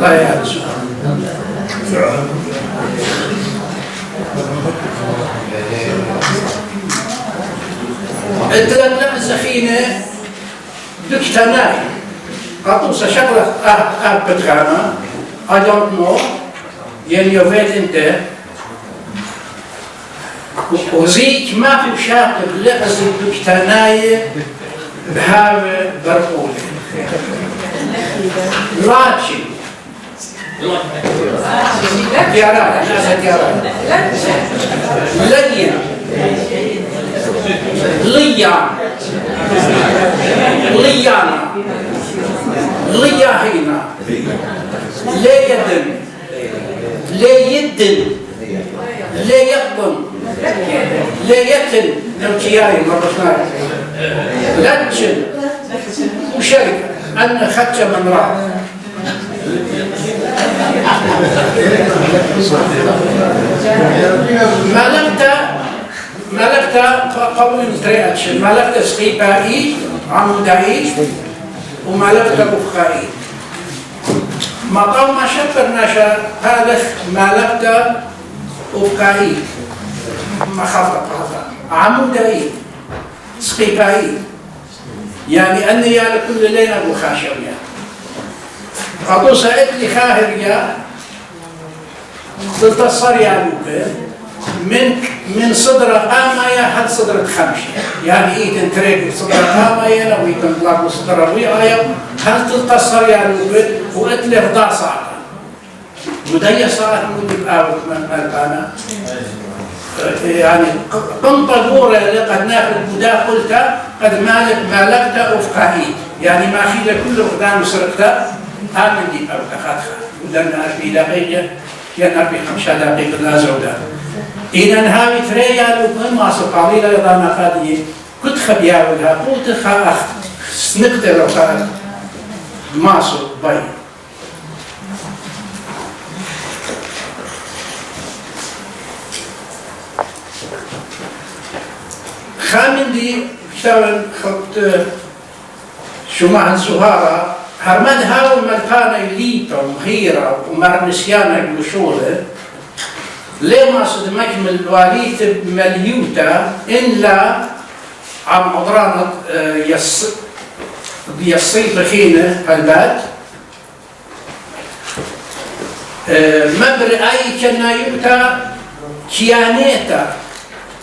غاية الدلالة الزخينة دكتناي قطوسة شغلة بتغانا I don't know يعني يوفيت انت وزيك ما في شاطر لغز الدكتناي بهذا برقولة لاتشي ديارات ناس ديارات ليا ليان ليانا لياهينا لا يدن لا يدن لا يقبن لا يتن نمتياي مرشناي لاتشن وشركة أنا خدت من رأى ملكت قبل الترياتشن ملكت سقيبائي عمودائي وملكت بخائي مقام ما شفرنا هذا ملكت بخائي ما خطأ عمودائي سقيبائي يعني أني على كل ليلة بخاشوية قطو سألت لي خاهر يا تلتصر يا لوكا من صدر قامة يا حد صدر خمشة يعني إيتن تريك صدر قامة يا لو إيتن طلاب صدر ويايا هل تلتصر يا لوكا وقلت لي رضا صعبة مدية صارت مدة بآوت من البانا يعني قنطة دورة لقد ناخذ بدا قلت قد مالكت أفقاهي يعني ما خيل كل قدام سرقت آمن دي أو تخاتخا ودن أربي دقيقة ين أربي 5 دقيقة لا زودة إن هاوي تريا لو ما سقالي لا يضانا قادية كنت خبيا ولها قلت خا سنقت لو خا ماسو باي خامن دي اشتغل خط شو مع الزهارة هرمد هاو ملقانا يليتا ومهيرة ومرنسيانا بوشولة ليه ما صد مكمل واليت مليوتا إلا عم عضرانة يصيب خينة هالبات مبر أي كنايوتا كيانيتا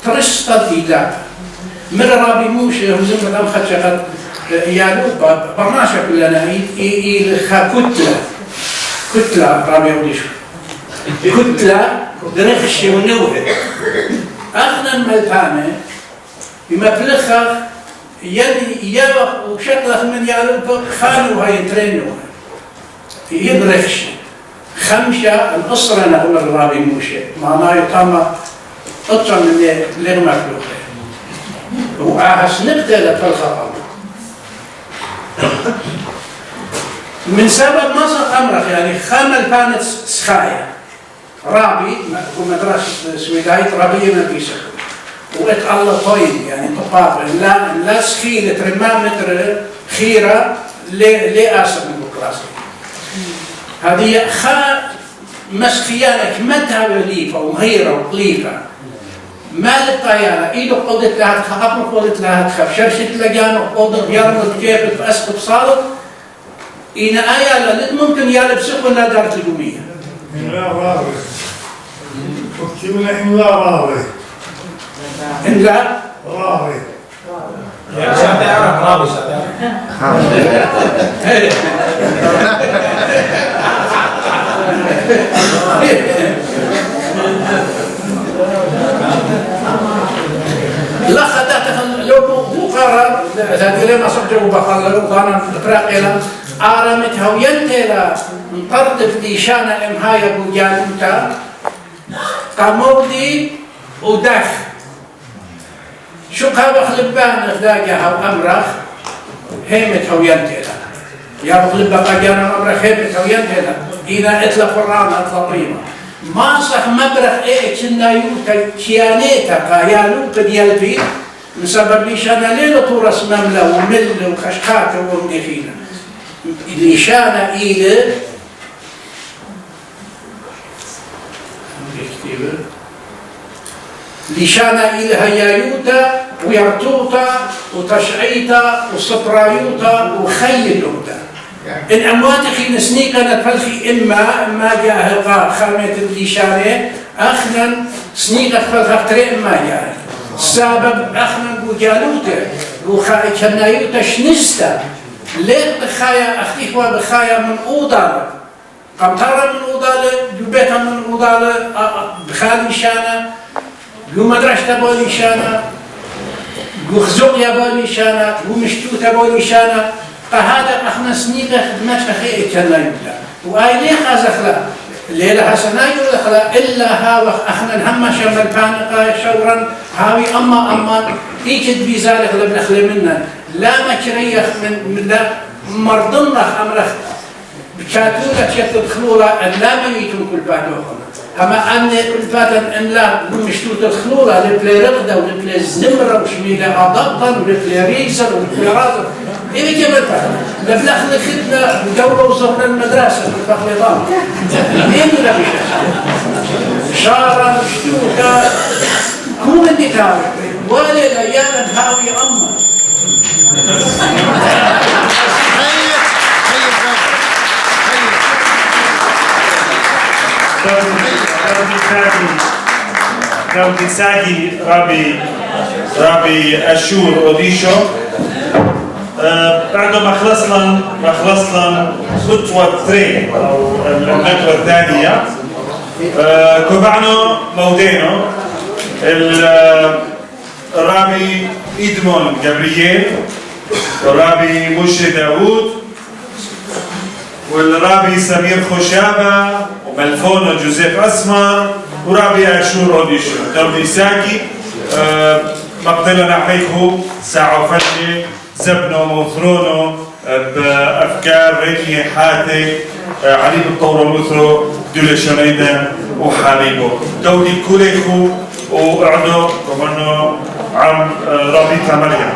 ترشطت إيدا من رابي موشي وزمت أم خدشة يالو برناشا كلنا إيلخا كتلة رابي وديشو كتلة درخش ونوه أخنا الملتانة بما بلخا يلي يا وشكلك من يالو خانوا هاي ترينوها يدرخش خمسة الأسرة نقول الرابي موشي معناه يتم أطرا من لغة مخلوقة وعاهس نقتل في الخطأ من سبب مصر أمرك يعني خامل كانت سخايا رابي ومدرسة سويدايت رابية ما بيسك وقت الله طيب يعني طباق لا سخيلة ترمامتر خيرة لأسف من بكراسي هذه مسخيانك متى وليفة ومهيرة وقليفة ما للطيانة إيدو قلت لها تخاف قلت لها تخاف شرشت لجانو قلت يرمض كيف تفسق بصالك إن آية لد ممكن يالبسك ولا دارت الجمية لا راوي وكتبنا إن لا راوي إن لا راوي يا شاطئ عرب راوي شاطئ لا خدات لو مقارن هذه لما صدقوا بخل لو كان تراقلا آرامتها وينتلا انطرت في شان إمهاية بوجانتا قمودي ودخ شو قابخ لبان إخداجها وأمرخ هيمتها وينتلا يا بغلب بقاجانا أمرخ هيمتها وينتلا إذا إتلا قرآن إتلا قيمة ما صح مبرخ إيه كنا يوتا كيانيتا قايالو قد يلبي من سبب ليشانا ليلة طورس مملا ومل وخشخات ومدفينا ليشانا إيه ليشانا إيه هيايوتا ويرتوتا وتشعيتا وسبرايوتا وخيلوتا إن أمواتك نسنيكا نتفلخي إما جاء خامة الليشانة أخنا سنيكا تفلخ تري إما جاء السبب أخنا بوجالوتا بوخاي كنايوتا شنزتا ليه بخايا أخيخوا بخايا من أوضالة قمطرة من أوضالة جبتها من أوضالة بخالي شانة جو مدرسة بولي شانة جو خزوق يا بولي شانة جو مشتوتة بولي شانة فهذا احنا سنيده خدمات خير كلا يبدا واي ليه خازخلا ليله حسناي ولا الا ها احنا الهم شمل بانقا شورا هاوي اما يكد بذلك لبنخلي منا لا مكريخ من لا مرضنا امرخ بكاتولا تدخلوا لا ما يتم كل بعد اما ان كل بعد ان لا مشتوت تدخلوا لبلي رقده ولبلي زمره وشميله اضبطا ولبلي ريزر ولبلي رازر إيه كيف بتفهم؟ لبلا خدنا دورة وصلنا المدرسة في الفخليطان. إيه لا بيش؟ شارع مشتوكة كون اللي تعرف ولا الأيام هاوي أمه. كم تساعدي رابي أشور أوديشو بعد ما خلصنا خطوة 3 أو النقطة الثانية كوبانو مودينو الرابي إدمون جابرييل والرابي موشي داوود والرابي سمير خشابة وملفونو جوزيف أسمر ورابي عاشور أوديشو دوري ساكي مقتلنا حيكو ساعة فجي زبنو موثرونو بأفكار ريني حاتي علي بالطورة المثرو دولة شريدة وحبيبو دولي كوليكو وقعدوا كمانو عم رابطة مليا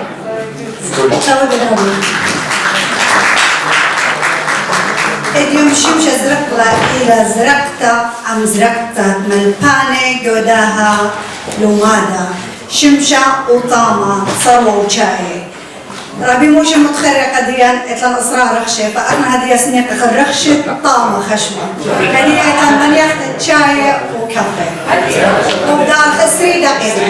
اليوم شمشة زرقلا إلى زرقتا أم زرقتا ملبانة جوداها لومادا شمشة وطامة صلوة وشاي ربي موش متخرقة ديان إطلع إصرار رخشة فأنا هدية سنيق رخشة طامة خشمة هدية كان من ياخد شاي وكافي وبدار 3 دقيقة